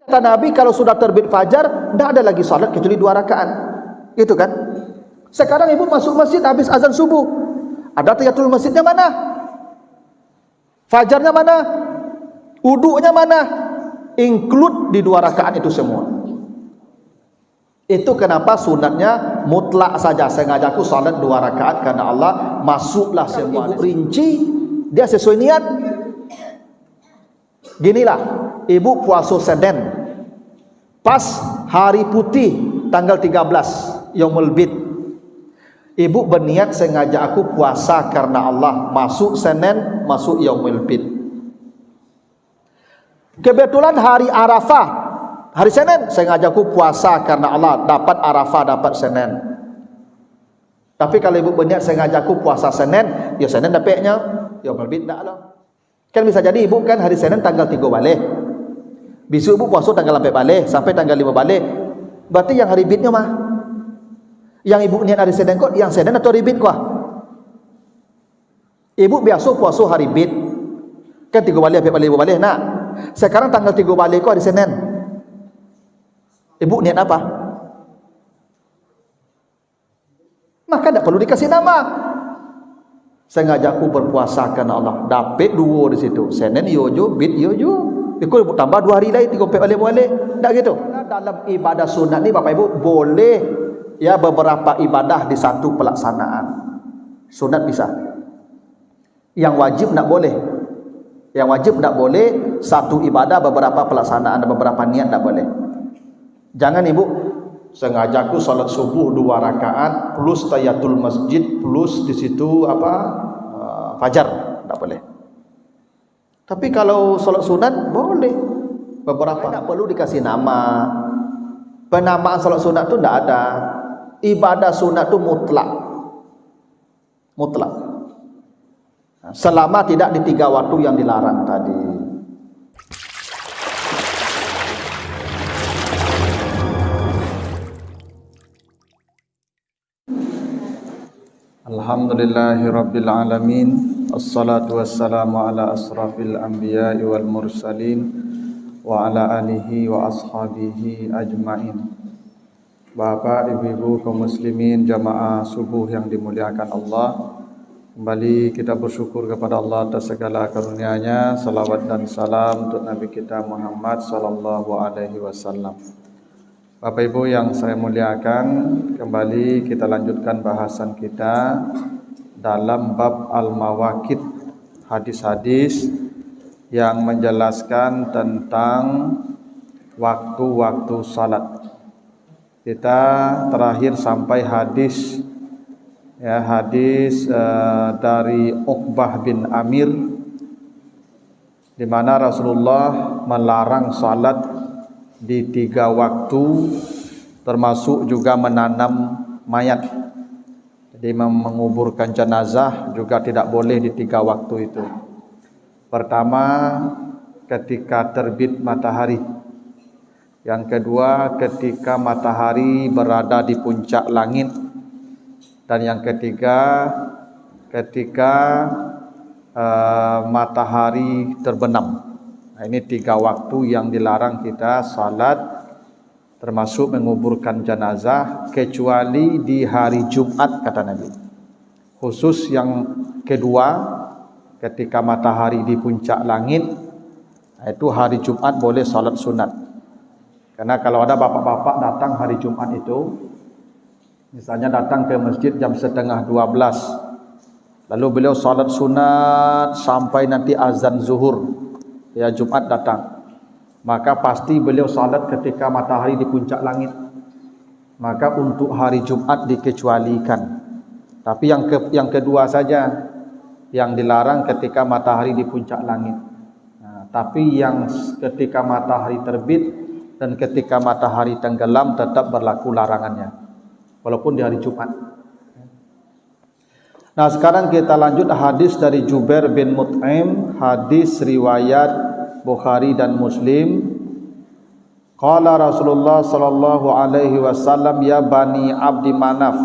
Kata Nabi, kalau sudah terbit fajar, tidak ada lagi salat kecuali 2 rakaat. Gitu kan? Sekarang ibu masuk masjid habis azan subuh. Ada tahiyatul masjidnya mana? Fajarnya mana? Wudunya mana? Include di 2 rakaat itu semua. Itu kenapa sunatnya mutlak saja. Sengaja aku salat 2 rakaat karena Allah, masuklah semua. Ibu rinci, dia sesuai niat. Ginilah, ibu puasa Senin pas hari putih tanggal 13 Yaumul Bid. Ibu berniat sengaja aku puasa karena Allah, masuk Senin, masuk Yaumul Bid. Kebetulan hari Arafah, hari Senin, sengaja aku puasa karena Allah, dapat Arafah, dapat Senin. Tapi kalau ibu berniat sengaja aku puasa Senin, ya Senin dapatnya Yaumul Bid tak lah. Kan bisa jadi ibu kan hari Senin tanggal 3 balik, besok ibu puasa tanggal 4 balik sampai tanggal 5 balik. Berarti yang hari bidnya mah, yang ibu niat hari Senin kok, yang Senin atau hari bid kok? Ibu biasa puasa hari bid kan 3 balik 4 balik 5 balik. Nah, sekarang tanggal 3 balik kok hari Senin, ibu niat apa? Maka tidak perlu dikasih nama. Sengaja aku berpuasa karena Allah, dapat 2 di situ. Senin yojo, bid yojo. Ikut tambah 2 hari lain 3 balik. Tak gitu. Dalam ibadah sunat ni Bapak Ibu boleh ya beberapa ibadah di satu pelaksanaan. Sunat bisa. Yang wajib tak boleh. Yang wajib tak boleh satu ibadah beberapa pelaksanaan, beberapa niat tak boleh. Jangan ibu sengaja aku salat subuh 2 rakaat plus tahiyatul masjid plus di situ fajar, tak boleh. Tapi kalau salat sunat boleh. Beberapa tak perlu dikasih nama. Penamaan salat sunat tu tak ada. Ibadah sunat tu mutlak. Mutlak. Selama tidak di 3 waktu yang dilarang tadi. Alhamdulillahirabbil alamin. Assalatu wassalamu ala asrafil anbiya'i wal mursalin wa ala alihi wa ashabihi ajmain. Bapak, ibu-ibu kaum muslimin jamaah subuh yang dimuliakan Allah, kembali kita bersyukur kepada Allah atas segala karunia-Nya. Salawat dan salam untuk Nabi kita Muhammad sallallahu alaihi wasallam. Bapak Ibu yang saya muliakan, kembali kita lanjutkan bahasan kita dalam bab al-mawaqit, hadis-hadis yang menjelaskan tentang waktu-waktu salat. Kita terakhir sampai hadis dari Uqbah bin Amir, di mana Rasulullah melarang salat di 3 waktu, termasuk juga menanam mayat. Jadi menguburkan jenazah juga tidak boleh di 3 waktu itu. Pertama, ketika terbit matahari. Yang kedua, ketika matahari berada di puncak langit. Dan yang ketiga, ketika matahari terbenam. Nah, ini 3 waktu yang dilarang kita salat, termasuk menguburkan jenazah, kecuali di hari Jumat, kata Nabi. Khusus yang kedua, ketika matahari di puncak langit, itu hari Jumat boleh salat sunat. Karena kalau ada bapak-bapak datang hari Jumat itu, misalnya datang ke masjid jam 11:30, lalu beliau salat sunat sampai nanti azan zuhur, ya Jumat datang, maka pasti beliau salat ketika matahari di puncak langit. Maka untuk hari Jumat dikecualikan. Tapi yang kedua saja yang dilarang ketika matahari di puncak langit. Nah, tapi yang ketika matahari terbit dan ketika matahari tenggelam tetap berlaku larangannya, walaupun di hari Jumat. Nah, sekarang kita lanjut hadis dari Jubair bin Mut'im, hadis riwayat Bukhari dan Muslim. Qala Rasulullah sallallahu alaihi wasallam, ya bani Abdi Manaf,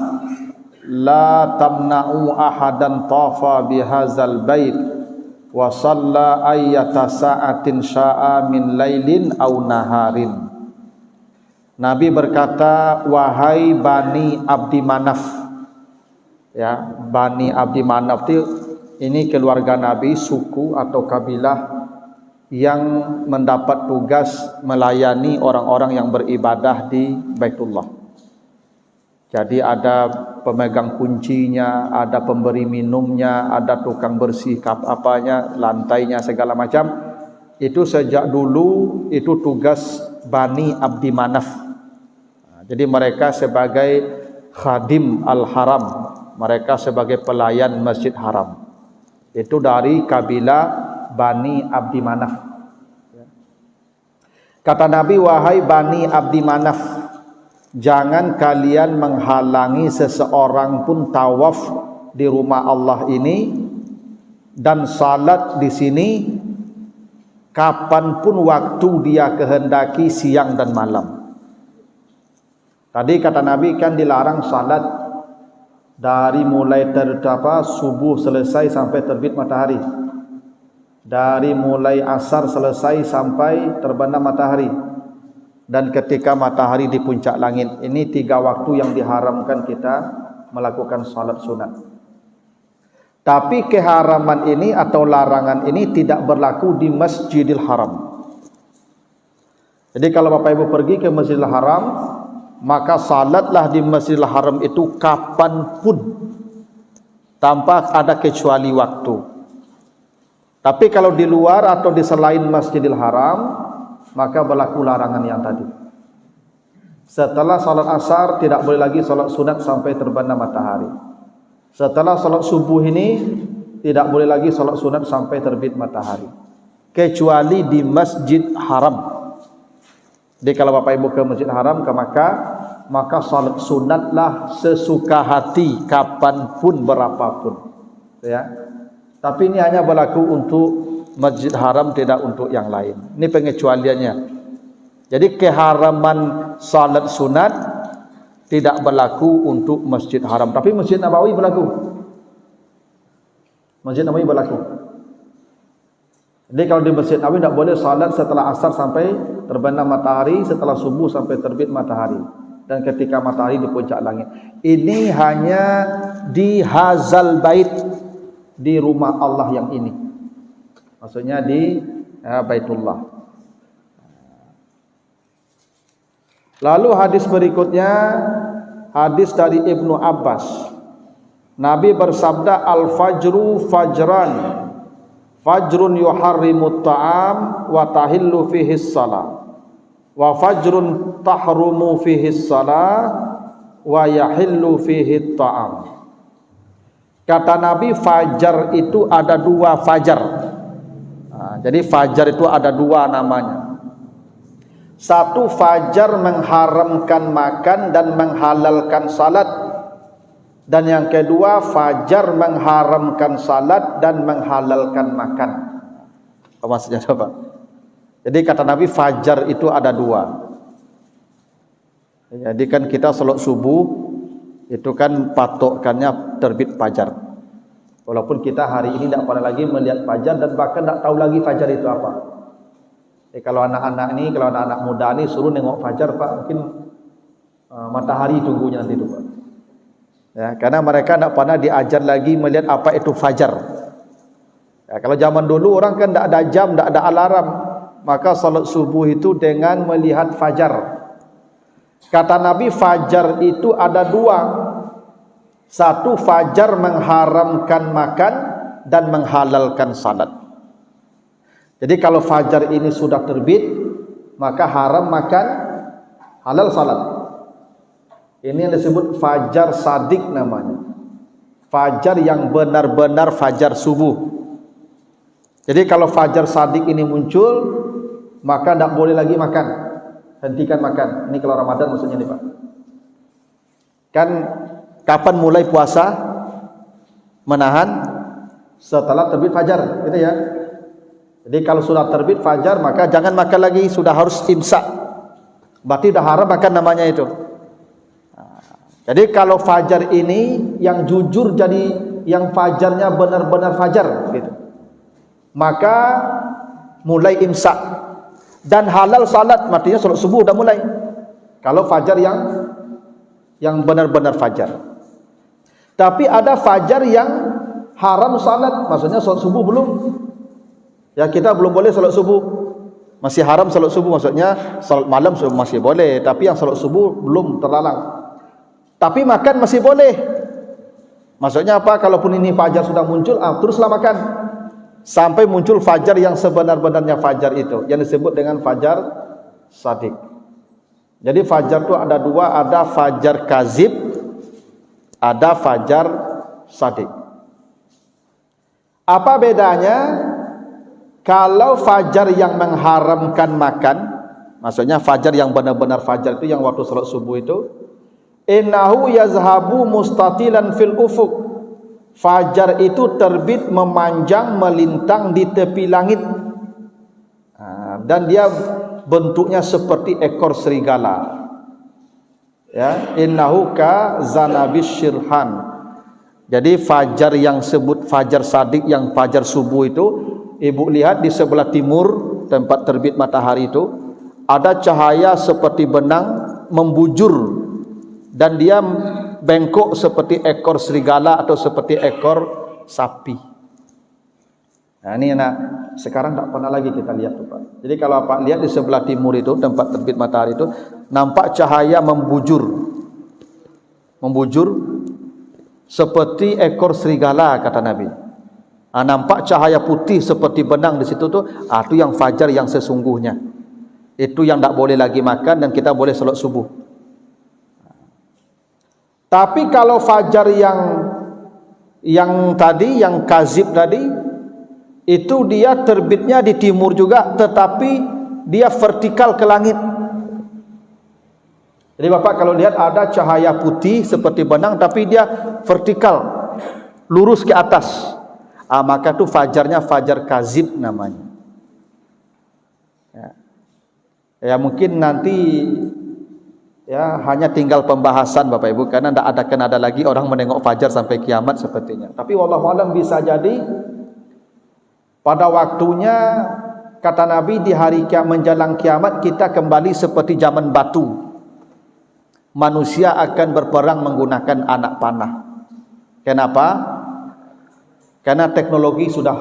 la tamna'u ahadan tafa bihazal bait wa shalla ayyata sa'atin sya'a min lailin aw naharin. Nabi berkata, wahai Bani Abdi Manaf, ya, Bani Abdi Manaf itu ini keluarga Nabi, suku atau kabilah yang mendapat tugas melayani orang-orang yang beribadah di Baitullah. Jadi ada pemegang kuncinya, ada pemberi minumnya, ada tukang bersih apanya, lantainya, segala macam. Itu sejak dulu itu tugas Bani Abdi Manaf. Jadi mereka sebagai khadim al-haram, mereka sebagai pelayan Masjid Haram. Itu dari kabilah Bani Abdi Manaf. Kata Nabi, wahai Bani Abdi Manaf, jangan kalian menghalangi seseorang pun tawaf di rumah Allah ini dan salat di sini kapanpun waktu dia kehendaki, siang dan malam. Tadi kata Nabi kan dilarang salat dari mulai subuh selesai sampai terbit matahari, dari mulai asar selesai sampai terbenam matahari, dan ketika matahari di puncak langit. Ini 3 waktu yang diharamkan kita melakukan salat sunat. Tapi keharaman ini atau larangan ini tidak berlaku di Masjidil Haram. Jadi kalau Bapak Ibu pergi ke Masjidil Haram, maka salatlah di Masjidil Haram itu kapanpun tanpa ada kecuali waktu. Tapi kalau di luar atau di selain Masjidil Haram, maka berlaku larangan yang tadi. Setelah salat asar tidak boleh lagi salat sunat sampai terbenam matahari. Setelah salat subuh ini tidak boleh lagi salat sunat sampai terbit matahari, kecuali di Masjid Haram. Jadi kalau Bapak Ibu ke Masjid Haram, ke Makkah, maka salat sunatlah sesuka hati kapanpun berapapun, ya. Tapi ini hanya berlaku untuk Masjid Haram, tidak untuk yang lain. Ini pengecualiannya. Jadi keharaman salat sunat tidak berlaku untuk Masjid Haram, tapi Masjid Nabawi berlaku. Masjid Nabawi berlaku. Jadi kalau di Masjid Nabawi tidak boleh salat setelah asar sampai terbenam matahari, setelah subuh sampai terbit matahari, dan ketika matahari di puncak langit. Ini hanya di hazal bait, di rumah Allah yang ini. Maksudnya di Baitullah. Lalu hadis berikutnya, hadis dari Ibnu Abbas. Nabi bersabda, al-fajru fajran, fajrun yuharrimut ta'am wa tahillu fihi shalah, wa fajrun tahrumu fihi shalah wa yahillu fihi ta'am. Kata Nabi, fajar itu ada 2 fajar. Jadi fajar itu ada 2 namanya. Satu, fajar mengharamkan makan dan menghalalkan salat. Dan yang kedua, fajar mengharamkan salat dan menghalalkan makan. Apa maksudnya coba? Jadi kata Nabi, fajar itu ada 2. Jadi kan kita salat subuh itu kan patokannya terbit fajar. Walaupun kita hari ini tidak pernah lagi melihat fajar dan bahkan tidak tahu lagi fajar itu apa. Kalau anak-anak ini, kalau anak-anak muda ini suruh nengok fajar, Pak, mungkin matahari tunggunya nanti itu, Pak. Ya, karena mereka tidak pernah diajar lagi melihat apa itu fajar. Ya, kalau zaman dulu orang kan tidak ada jam, tidak ada alarm, maka salat subuh itu dengan melihat fajar. Kata Nabi, fajar itu ada 2. Satu, fajar mengharamkan makan dan menghalalkan salat. Jadi kalau fajar ini sudah terbit, maka haram makan, halal salat. Ini yang disebut fajar sadik namanya. Fajar yang benar-benar fajar subuh. Jadi kalau fajar sadik ini muncul, maka tidak boleh lagi makan. Hentikan makan. Ini kalau Ramadan maksudnya nih, Pak. Kan kapan mulai puasa? Menahan setelah terbit fajar, gitu ya. Jadi kalau sudah terbit fajar, maka jangan makan lagi, sudah harus imsak. Berarti sudah haram makan namanya itu. Jadi kalau fajar ini yang jujur, jadi yang fajarnya benar-benar fajar gitu. maka mulai imsak. Dan halal salat, artinya salat subuh dah mulai. Kalau fajar yang benar-benar fajar. Tapi ada fajar yang haram salat, maksudnya salat subuh belum. Ya, kita belum boleh salat subuh. Masih haram salat subuh, maksudnya salat malam masih boleh, tapi yang salat subuh belum, terlarang. Tapi makan masih boleh. Maksudnya apa? Kalaupun ini fajar sudah muncul, teruslah makan sampai muncul fajar yang sebenar-benarnya fajar itu, yang disebut dengan fajar shadiq. Jadi fajar itu ada dua, ada fajar kazib, ada fajar shadiq. Apa bedanya? Kalau fajar yang mengharamkan makan, maksudnya fajar yang benar-benar fajar itu yang waktu salat subuh itu, innahu yazhabu mustatilan fil ufuq. Fajar itu terbit memanjang melintang di tepi langit, dan dia bentuknya seperti ekor serigala. Ya, innahu ka zanabis syirhan. Jadi fajar yang sebut fajar shadiq, yang fajar subuh itu, ibu lihat di sebelah timur tempat terbit matahari itu ada cahaya seperti benang membujur, dan dia bengkok seperti ekor serigala atau seperti ekor sapi. Nah, ini sekarang tak pernah lagi kita lihat tuh, Pak. Jadi kalau Pak lihat di sebelah timur itu tempat terbit matahari itu nampak cahaya membujur seperti ekor serigala, kata Nabi. Nampak cahaya putih seperti benang di situ tuh, itu yang fajar yang sesungguhnya. Itu yang tak boleh lagi makan dan kita boleh salat subuh. Tapi kalau fajar yang tadi, yang kazib tadi, itu dia terbitnya di timur juga, tetapi dia vertikal ke langit. Jadi Bapak kalau lihat ada cahaya putih seperti benang, tapi dia vertikal, lurus ke atas. Maka itu fajarnya fajar kazib namanya. Ya mungkin nanti ya hanya tinggal pembahasan Bapak Ibu, karena tidak akan ada lagi orang menengok fajar sampai kiamat sepertinya. Tapi wallahu alam bisa jadi pada waktunya, kata Nabi, di hari menjelang kiamat kita kembali seperti zaman batu. Manusia akan berperang menggunakan anak panah. Kenapa? Karena teknologi sudah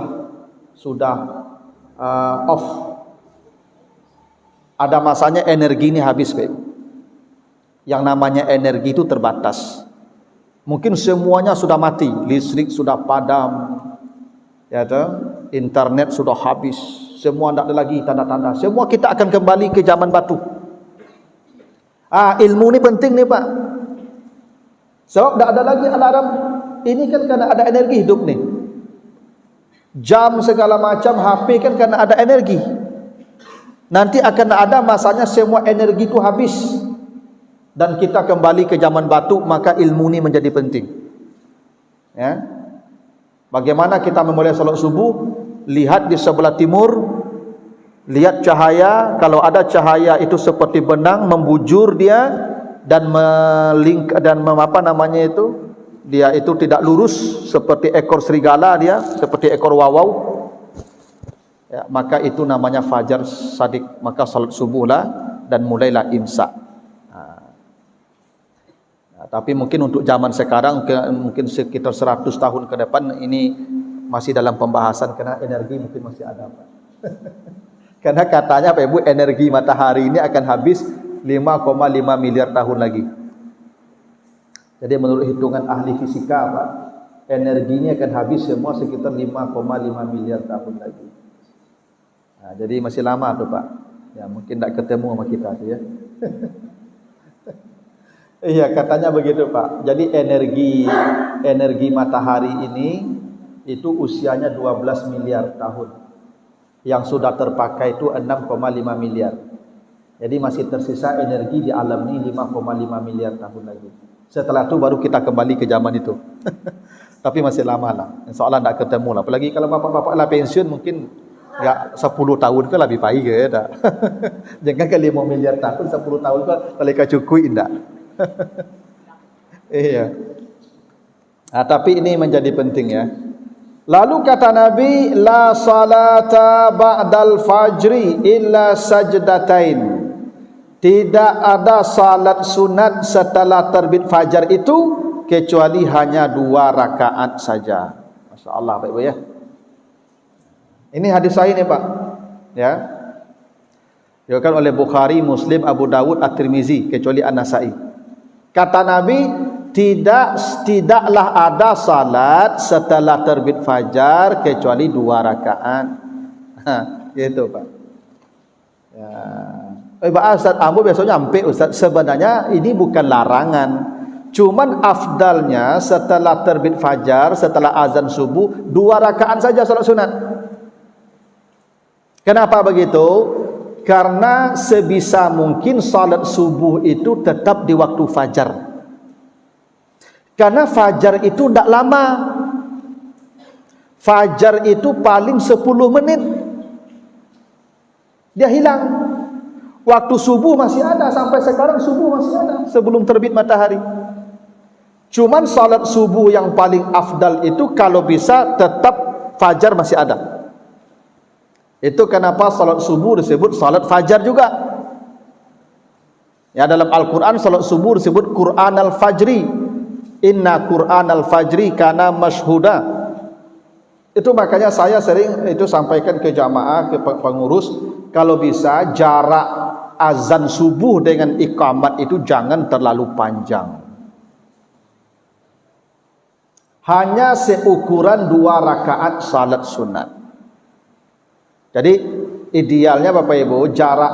off. Ada masanya energi ini habis, Pak. Yang namanya energi itu terbatas. Mungkin semuanya sudah mati, listrik sudah padam, ya toh, internet sudah habis, semua tidak ada lagi tanda-tanda. Semua kita akan kembali ke zaman batu. Ilmu ni penting nih Pak. Sebab tidak ada lagi alarm. Ini kan karena ada energi hidup nih. Jam segala macam, HP kan karena ada energi. Nanti akan ada masanya semua energi itu habis dan kita kembali ke zaman batu, maka ilmu ini menjadi penting. Ya. Bagaimana kita memulai salat subuh? Lihat di sebelah timur, lihat cahaya. Kalau ada cahaya itu seperti benang membujur dia dan dia itu tidak lurus seperti ekor serigala, dia seperti ekor wawau. Ya, maka itu namanya fajar shadiq. Maka salat subuhlah dan mulailah imsak. Tapi mungkin untuk zaman sekarang, mungkin sekitar 100 tahun ke depan, ini masih dalam pembahasan karena energi mungkin masih ada, Pak. Karena katanya Pak Ibu, energi matahari ini akan habis 5,5 miliar tahun lagi. Jadi menurut hitungan ahli fisika, Pak, energi ini akan habis semua sekitar 5,5 miliar tahun lagi. Jadi masih lama tuh, Pak. Ya mungkin tak ketemu sama kita tuh ya. Iya, katanya begitu, Pak. Jadi energi matahari ini itu usianya 12 miliar tahun. Yang sudah terpakai itu 6,5 miliar. Jadi masih tersisa energi di alam ini 5,5 miliar tahun lagi. Setelah itu baru kita kembali ke zaman itu. Tapi masih lama lah. Insyaallah tak ketemu lah. Apalagi kalau bapak-bapak lah pensiun, mungkin enggak 10 tahun ke lebih baik ke dah. Jangan ke 5 miliar tahun, 10 tahun ke talika cukui indah. Iya. Tapi ini menjadi penting ya. Lalu kata Nabi, la salata ba'dal fajri illa sajdatain. Tidak ada salat sunat setelah terbit fajar itu kecuali hanya 2 rakaat saja. Masya-Allah, Pak Ibu ya. Ini hadis sahih nih, Pak. Ya. Diriwayatkan oleh Bukhari, Muslim, Abu Dawud, At-Tirmizi kecuali An-Nasa'i. Kata Nabi, tidaklah ada salat setelah terbit fajar kecuali 2 rakaat. Gitu, Pak. Ya. Ustaz Ambo biasanya sampai Ustaz, sebenarnya ini bukan larangan. Cuman afdalnya setelah terbit fajar, setelah azan subuh 2 rakaat saja salat sunat. Kenapa begitu? Karena sebisa mungkin salat subuh itu tetap di waktu fajar. Karena fajar itu tidak lama. Fajar itu paling 10 menit. Dia hilang. Waktu subuh masih ada, sampai sekarang subuh masih ada sebelum terbit matahari. Cuman salat subuh yang paling afdal itu kalau bisa tetap fajar masih ada. Itu kenapa salat subuh disebut salat fajar juga. Ya, dalam Al-Quran salat subuh disebut Quran al-Fajri. Inna Quran al-Fajri kana mashhuda. Itu makanya saya sering itu sampaikan ke jamaah, ke pengurus, kalau bisa jarak azan subuh dengan iqamat itu jangan terlalu panjang. Hanya seukuran 2 rakaat salat sunat. Jadi idealnya Bapak Ibu, jarak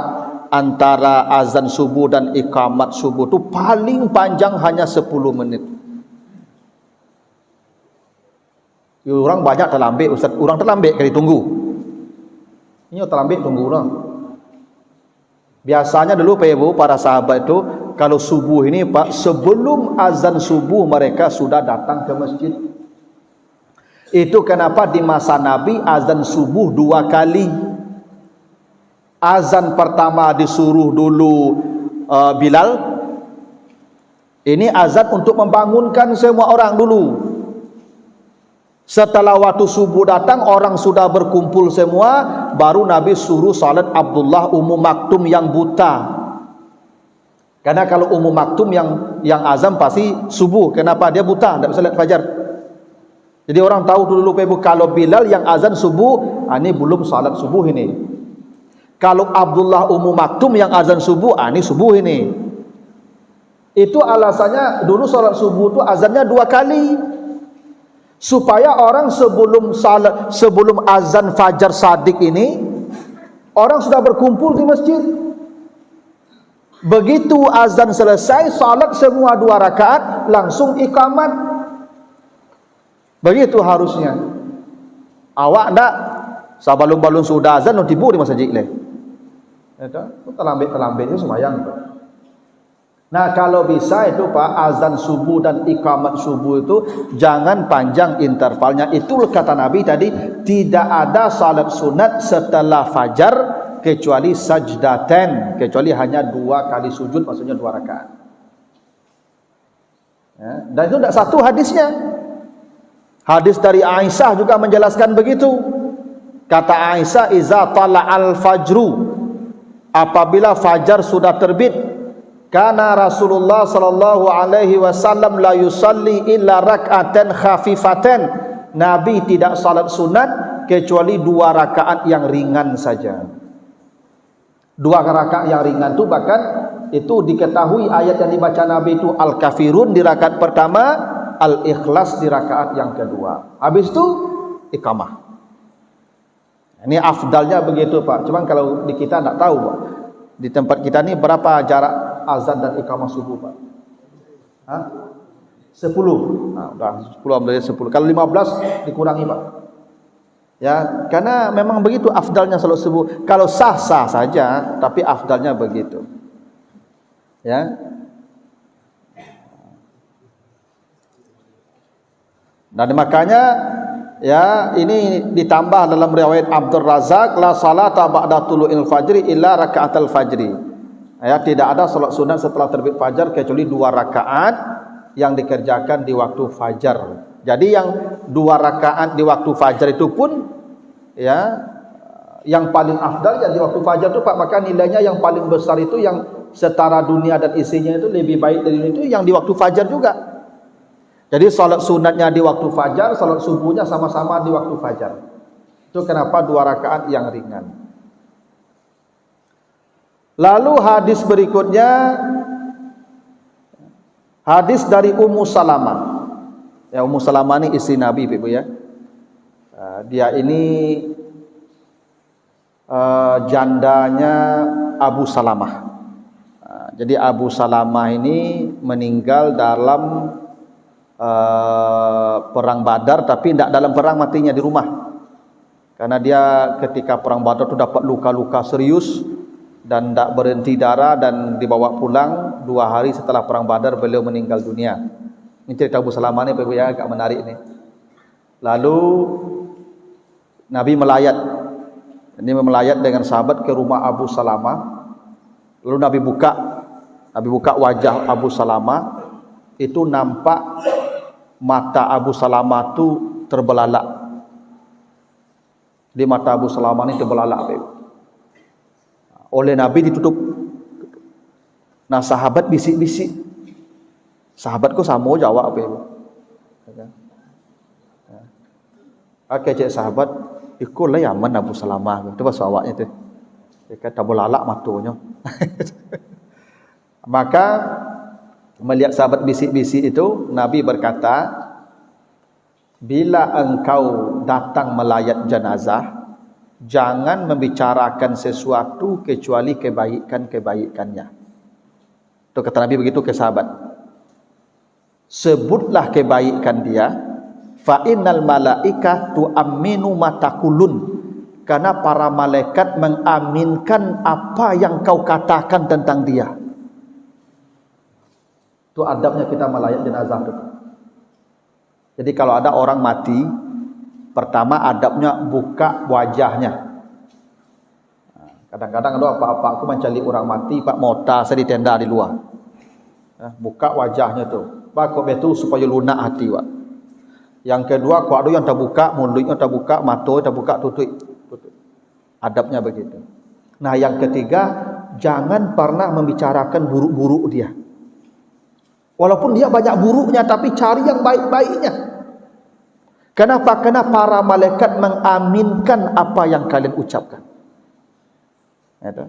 antara azan subuh dan iqamat subuh itu paling panjang hanya 10 menit. Ya, orang banyak terlambat Ustaz, orang terlambat kali tunggu. Ini terlambat tunggu orang. Biasanya dulu Pak Ibu, para sahabat itu kalau subuh ini Pak, sebelum azan subuh mereka sudah datang ke masjid. Itu kenapa di masa Nabi azan subuh 2 kali. Azan pertama disuruh dulu Bilal. Ini azan untuk membangunkan semua orang dulu. Setelah waktu subuh datang, orang sudah berkumpul semua, baru Nabi suruh salat Abdullah Ummu Maktum yang buta. Karena kalau Ummu Maktum yang azan pasti subuh. Kenapa? Dia buta, tidak bisa lihat fajar. Jadi orang tahu dulu kalau Bilal yang azan subuh, ini belum salat subuh ini. Kalau Abdullah Ummu Maktum yang azan subuh, ini subuh ini. Itu alasannya dulu salat subuh itu azannya 2 kali. Supaya orang sebelum azan fajar sadik ini, orang sudah berkumpul di masjid. Begitu azan selesai, salat semua 2 rakaat, langsung iqamat. Begitu harusnya. Awak ndak sabalun-balun sudah azan tibu di masjid leh. Itu terlambat itu sembahyang. Nah, kalau bisa itu Pak, azan subuh dan iqamat subuh itu jangan panjang intervalnya. Itu kata Nabi tadi, tidak ada salat sunat setelah fajar kecuali sajdaten, kecuali hanya 2 kali sujud, maksudnya 2 rakaat. Ya, dan itu tidak satu hadisnya. Hadis dari Aisyah juga menjelaskan begitu. Kata Aisyah, iza tala'al fajru, apabila fajar sudah terbit, karena Rasulullah sallallahu alaihi wasallam la yusalli illa rak'atan khafifatan. Nabi tidak salat sunat kecuali 2 rakaat yang ringan saja. 2 rakaat yang ringan itu bahkan itu diketahui ayat yang dibaca Nabi itu Al-Kafirun di rakaat pertama, Al-Ikhlas di rakaat yang kedua. Habis itu iqamah. Ini afdalnya begitu Pak. Cuman kalau di kita tidak tahu Pak. Di tempat kita ini berapa jarak azan dan iqamah subuh Pak? 10. Nah, udah 10 ambil 10. Kalau 15 dikurangi Pak. Ya, karena memang begitu afdalnya salat subuh. Kalau sah-sah saja, tapi afdalnya begitu. Ya. Dan makanya ya ini ditambah dalam riwayat Abdul Razak, la salata ba'da tulu'il fajri illa raka'atal fajri. Ya, tidak ada salat sunat setelah terbit fajar kecuali 2 rakaat yang dikerjakan di waktu fajar. Jadi yang 2 rakaat di waktu fajar itu pun ya yang paling afdal ya di waktu fajar itu Pak, maka nilainya yang paling besar itu yang setara dunia dan isinya itu lebih baik dari itu yang di waktu fajar juga. Jadi salat sunatnya di waktu fajar, salat subuhnya sama-sama di waktu fajar. Itu kenapa 2 rakaat yang ringan. Lalu hadis berikutnya, hadis dari Ummu Salamah. Ya, Ummu Salamah ini istri Nabi, Ibu ya. Dia ini jandanya Abu Salamah. Jadi Abu Salamah ini meninggal dalam perang Badar, tapi tidak dalam perang, matinya di rumah. Karena dia ketika perang Badar itu dapat luka-luka serius dan tidak berhenti darah, dan dibawa pulang 2 hari setelah perang Badar beliau meninggal dunia. Ini cerita Abu Salamah ini Ibu ya, agak menarik nih. Lalu Nabi melayat. Ini melayat dengan sahabat ke rumah Abu Salamah. Lalu Nabi buka wajah Abu Salamah, itu nampak mata Abu Salamah itu terbelalak. Di mata Abu Salamah ini terbelalak. Oleh Nabi ditutup. Nah, sahabat bisik-bisik. Sahabatku sama jawab apa itu? Oke, cek sahabat, ikutlah Yaman Abu Salamah. Itu bahasa awaknya tu. Dia kata belalak matunya. Maka melihat sahabat bisik-bisik itu, Nabi berkata, bila engkau datang melayat jenazah, jangan membicarakan sesuatu kecuali kebaikan-kebaikannya. Itu kata Nabi begitu ke sahabat. Sebutlah kebaikan dia, fa innal malaika tu'minu matakulun, karena para malaikat mengaminkan apa yang kau katakan tentang dia. Itu adabnya kita melayat jenazah itu. Jadi kalau ada orang mati, pertama adabnya buka wajahnya. Kadang-kadang ada apa-apa aku mencari orang mati, Pak mota saya di tenda di luar. Buka wajahnya tuh. Pak kok betul supaya lunak hati, Pak. Yang kedua, kok ada yang terbuka, mulutnya terbuka, matanya terbuka, tutup. Adabnya begitu. Nah, yang ketiga, jangan pernah membicarakan buruk-buruk dia. Walaupun dia banyak buruknya, tapi cari yang baik-baiknya. Kenapa? Karena para malaikat mengaminkan apa yang kalian ucapkan. Itu.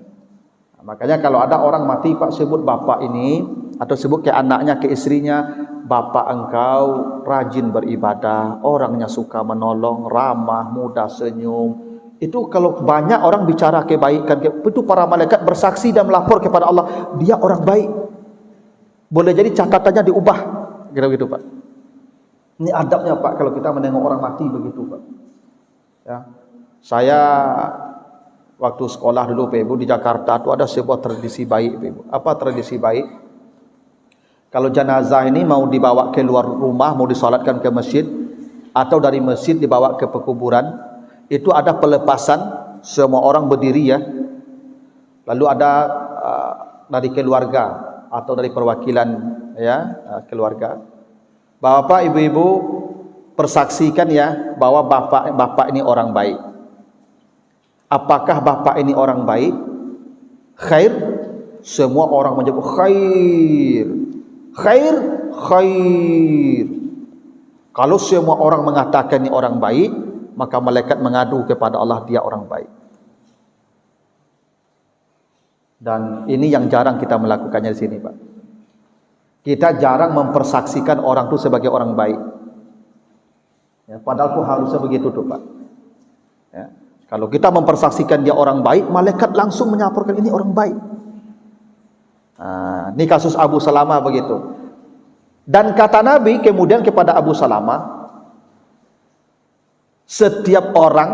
Nah, makanya kalau ada orang mati, Pak sebut bapak ini, atau sebut ke anaknya, ke istrinya, bapak engkau rajin beribadah, orangnya suka menolong, ramah, mudah senyum. Itu kalau banyak orang bicara kebaikan, itu para malaikat bersaksi dan melapor kepada Allah, dia orang baik. Boleh jadi catatannya diubah, gitu-gitu Pak. Ini adabnya Pak, kalau kita menengok orang mati begitu Pak. Ya, saya waktu sekolah dulu Pak Ibu di Jakarta itu ada sebuah tradisi baik Pak Ibu. Apa tradisi baik? Kalau jenazah ini mau dibawa ke luar rumah, mau disolatkan ke masjid, atau dari masjid dibawa ke pekuburan, itu ada pelepasan, semua orang berdiri ya. Lalu ada dari keluarga atau dari perwakilan ya keluarga. Bapak ibu-ibu persaksikan ya bahwa bapak ini orang baik. Apakah bapak ini orang baik? Khair? Semua orang menyebut khair. Khair, khair. Kalau semua orang mengatakan ini orang baik, maka malaikat mengadu kepada Allah dia orang baik. Dan ini yang jarang kita melakukannya di sini, Pak. Kita jarang mempersaksikan orang itu sebagai orang baik. Ya, padahal itu harusnya begitu tuh, Pak. Ya. Kalau kita mempersaksikan dia orang baik, malaikat langsung menyaporkan ini orang baik. Nah, ini kasus Abu Salamah begitu. Dan kata Nabi kemudian kepada Abu Salamah, setiap orang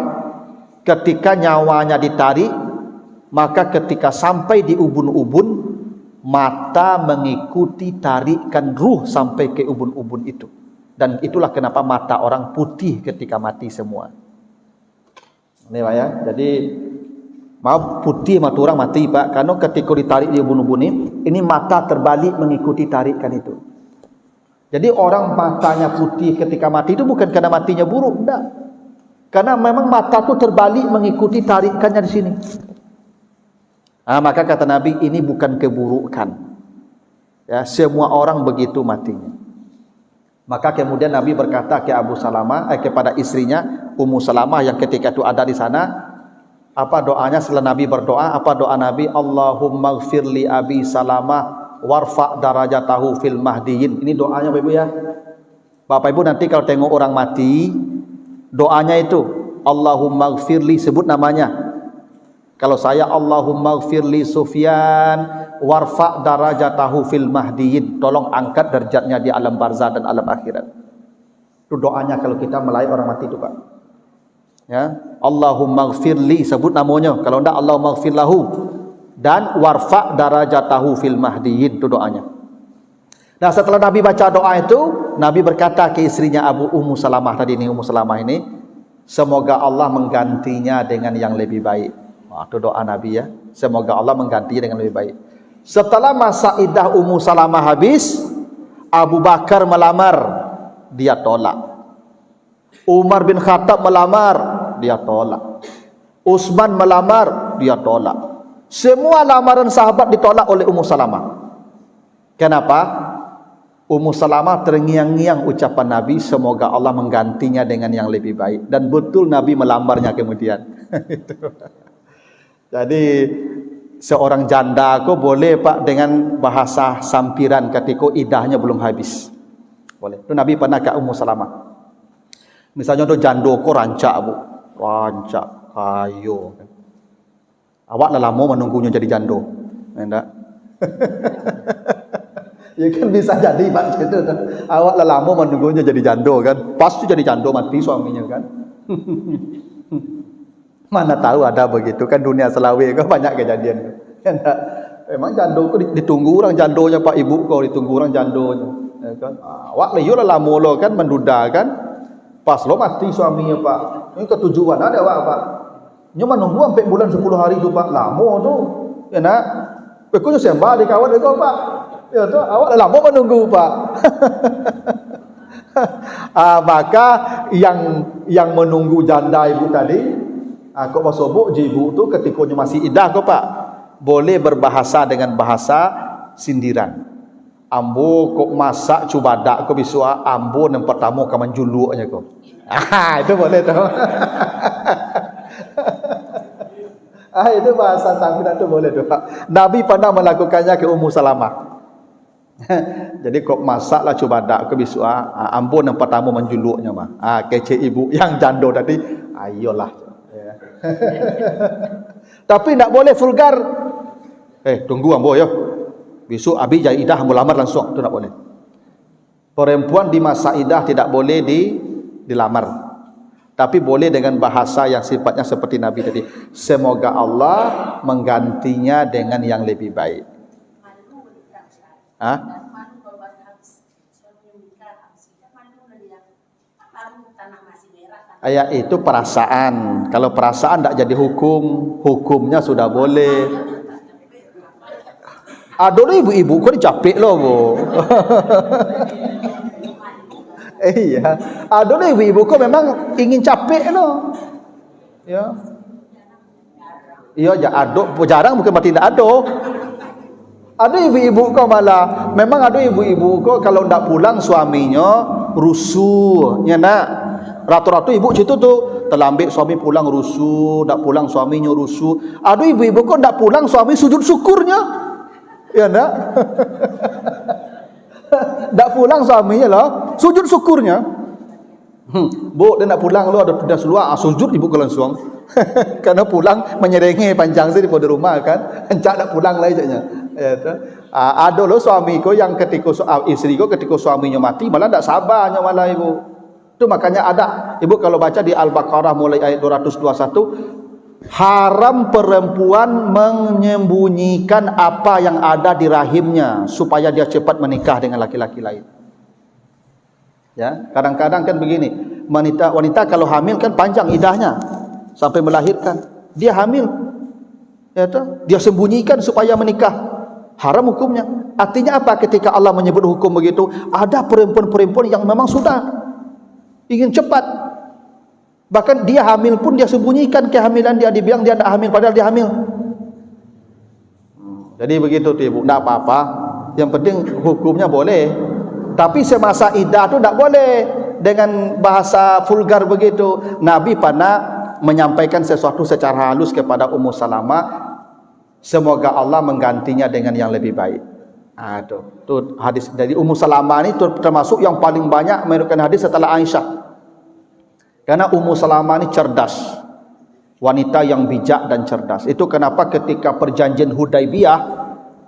ketika nyawanya ditarik, maka ketika sampai di ubun-ubun, mata mengikuti tarikan ruh sampai ke ubun-ubun itu. Dan itulah kenapa mata orang putih ketika mati semua. Ini Pak ya. Jadi mau putih mata orang mati Pak, karena ketika ditarik di ubun-ubun ini mata terbalik mengikuti tarikan itu. Jadi orang matanya putih ketika mati itu bukan karena matinya buruk, enggak. Karena memang mata itu terbalik mengikuti tarikannya di sini. Maka kata Nabi, ini bukan keburukan. Ya, semua orang begitu matinya. Maka kemudian Nabi berkata ke Abu Salamah, kepada istrinya Ummu Salamah yang ketika itu ada di sana, apa doanya setelah Nabi berdoa? Apa doa Nabi? Allahumma ighfir li Abi Salamah warfa darajatahu fil mahdiyin. Ini doanya Bapak Ibu ya. Bapak Ibu nanti kalau tengok orang mati, doanya itu Allahumma ighfirli, sebut namanya. Kalau saya Allahumma ighfirli Sufyan warfa darajatahu fil mahdiyin, tolong angkat derajatnya di alam barzah dan alam akhirat. Itu doanya kalau kita melayani orang mati itu Pak. Ya, Allahumma ighfirli, sebut namanya. Kalau enggak Allahumma ighfir lahu, dan warfa darajatahu fil mahdiyin, itu doanya. Nah, setelah Nabi baca doa itu, Nabi berkata ke istrinya Ummu Salamah tadi ini, Ummu Salamah ini, semoga Allah menggantinya dengan yang lebih baik. Itu doa Nabi ya. Semoga Allah menggantinya dengan lebih baik. Setelah masa iddah Ummu Salamah habis, Abu Bakar melamar, dia tolak. Umar bin Khattab melamar, dia tolak. Utsman melamar, dia tolak. Semua lamaran sahabat ditolak oleh Ummu Salamah. Kenapa? Ummu Salamah terngiang-ngiang ucapan Nabi, semoga Allah menggantinya dengan yang lebih baik. Dan betul Nabi melamarnya kemudian. Jadi seorang janda kok boleh Pak dengan bahasa sampiran ketika idahnya belum habis. Boleh. Itu Nabi pernah ke Ummu Salamah. Misalnya tu jando kok rancak Bu. Rancak, ayo. Awak dah lama menunggunya jadi jando. Enggak? Ya kan bisa jadi Pak gitu. Awak dah lama menunggunya jadi jando kan. Pasti jadi jando mati suaminya kan. Mana tahu ada begitu kan, dunia Selawe kan banyak kejadian. Enggak? Memang jando kok ditunggu orang jandonya Pak Ibu kau ditunggu orang jandonya. Ya kan? Awak leo lah lama lo kan menduda kan. Pas lo mati suaminya Pak. Ini ketujuan ada awak Pak. Nyoba nunggu sampai bulan 10 hari tu Pak, lama tu. Ya nak. Pekunya sembah di kawan kau Pak. Ya tu awak dah lama menunggu Pak. Maka yang menunggu janda ibu tadi, kok masobok ibu tu ketikanya masih iddah kau Pak, boleh berbahasa dengan bahasa sindiran. Ambo kok masak cubadak kau bisua ambo yang pertama kau menjuluknya kau. Itu boleh tu. Itu bahasa sampiran tu boleh tu Pak. Nabi pernah melakukannya ke Ummu Salamah. Jadi kok masaklah cubadak ke bisua ambon yang pertama menjuluknya mah. Kece ibu yang jando tadi, ayolah. Ya. Tapi tak boleh vulgar. Tunggu ambo ya. Besok abi jadi idah ambo lamar langsung, tu tak boleh. Perempuan di masa idah tidak boleh dilamar. Tapi boleh dengan bahasa yang sifatnya seperti Nabi tadi. Semoga Allah menggantinya dengan yang lebih baik. Ayat itu perasaan. Kalau perasaan tak jadi hukum, hukumnya sudah boleh. Aduh ibu-ibu kok dicapek loh Bu. Iya, aduh ibu-ibu kok memang ingin capek loh. Ya. Iya, aduh jarang bukan berarti tidak aduh. Ada ibu-ibu kok malah, memang ada ibu-ibu kok kalau tidak pulang suaminya rusuh, ya nak. Ratu-ratu ibu situ tu terlambat suami pulang rusuh, tidak pulang suaminya rusuh. Ada ibu-ibu kok tidak pulang suami sujud syukurnya, ya nak. Tak pulang suaminya lah sujud syukurnya. Bu dia nak pulang lu ada pedas luar sujud ibu ke langsung. Karena pulang menyerengi panjang sih di rumah kan. Encak nak pulang lah aja. Ya ada lo suami ko yang ketika istri ko ketika suaminya mati malah tak sabarnya malah ibu. Itu makanya ada ibu kalau baca di Al-Baqarah mulai ayat 221, haram perempuan menyembunyikan apa yang ada di rahimnya supaya dia cepat menikah dengan laki-laki lain. Ya, kadang-kadang kan begini, wanita kalau hamil kan panjang idahnya sampai melahirkan. Dia hamil, ya toh, dia sembunyikan supaya menikah. haram hukumnya. Artinya apa ketika Allah menyebut hukum begitu? Ada perempuan-perempuan yang memang sudah ingin cepat, bahkan dia hamil pun dia sembunyikan kehamilan dia, dibilang dia tidak hamil padahal dia hamil. Jadi begitu tu ibu, tidak apa-apa, yang penting hukumnya boleh. Tapi semasa iddah tu tidak boleh dengan bahasa vulgar begitu. Nabi pernah menyampaikan sesuatu secara halus kepada Ummu Salamah, semoga Allah menggantinya dengan yang lebih baik. Tu hadis dari Ummu Salamah ni termasuk yang paling banyak meriwayatkan hadis setelah Aisyah. Karena Ummu Salamah ni cerdas, wanita yang bijak dan cerdas. Itu kenapa ketika perjanjian Hudaibiyah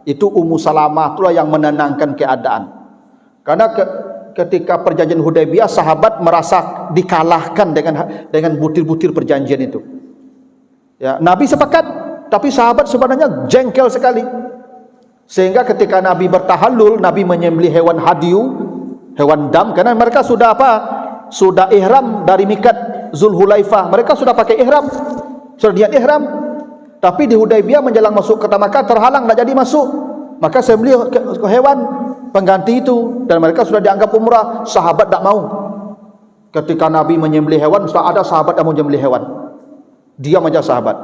itu Ummu Salamah itulah yang menenangkan keadaan. Karena ketika perjanjian Hudaibiyah sahabat merasa dikalahkan dengan butir-butir perjanjian itu. Ya, Nabi sepakat, tapi sahabat sebenarnya jengkel sekali. Sehingga ketika Nabi bertahallul, Nabi menyembelih hewan hadiu, hewan dam, karena mereka sudah apa? Sudah ihram dari mikat Zulhulaifah. Mereka sudah pakai ihram, sudah niat ihram. Tapi di Hudaibiyah menjelang masuk kota Makkah terhalang, tak jadi masuk. Maka sembelih hewan pengganti itu, dan mereka sudah dianggap umrah. Sahabat tak mau. Ketika Nabi menyembelih hewan, sudah ada sahabat yang mau menyembelih hewan. Diam aja sahabat.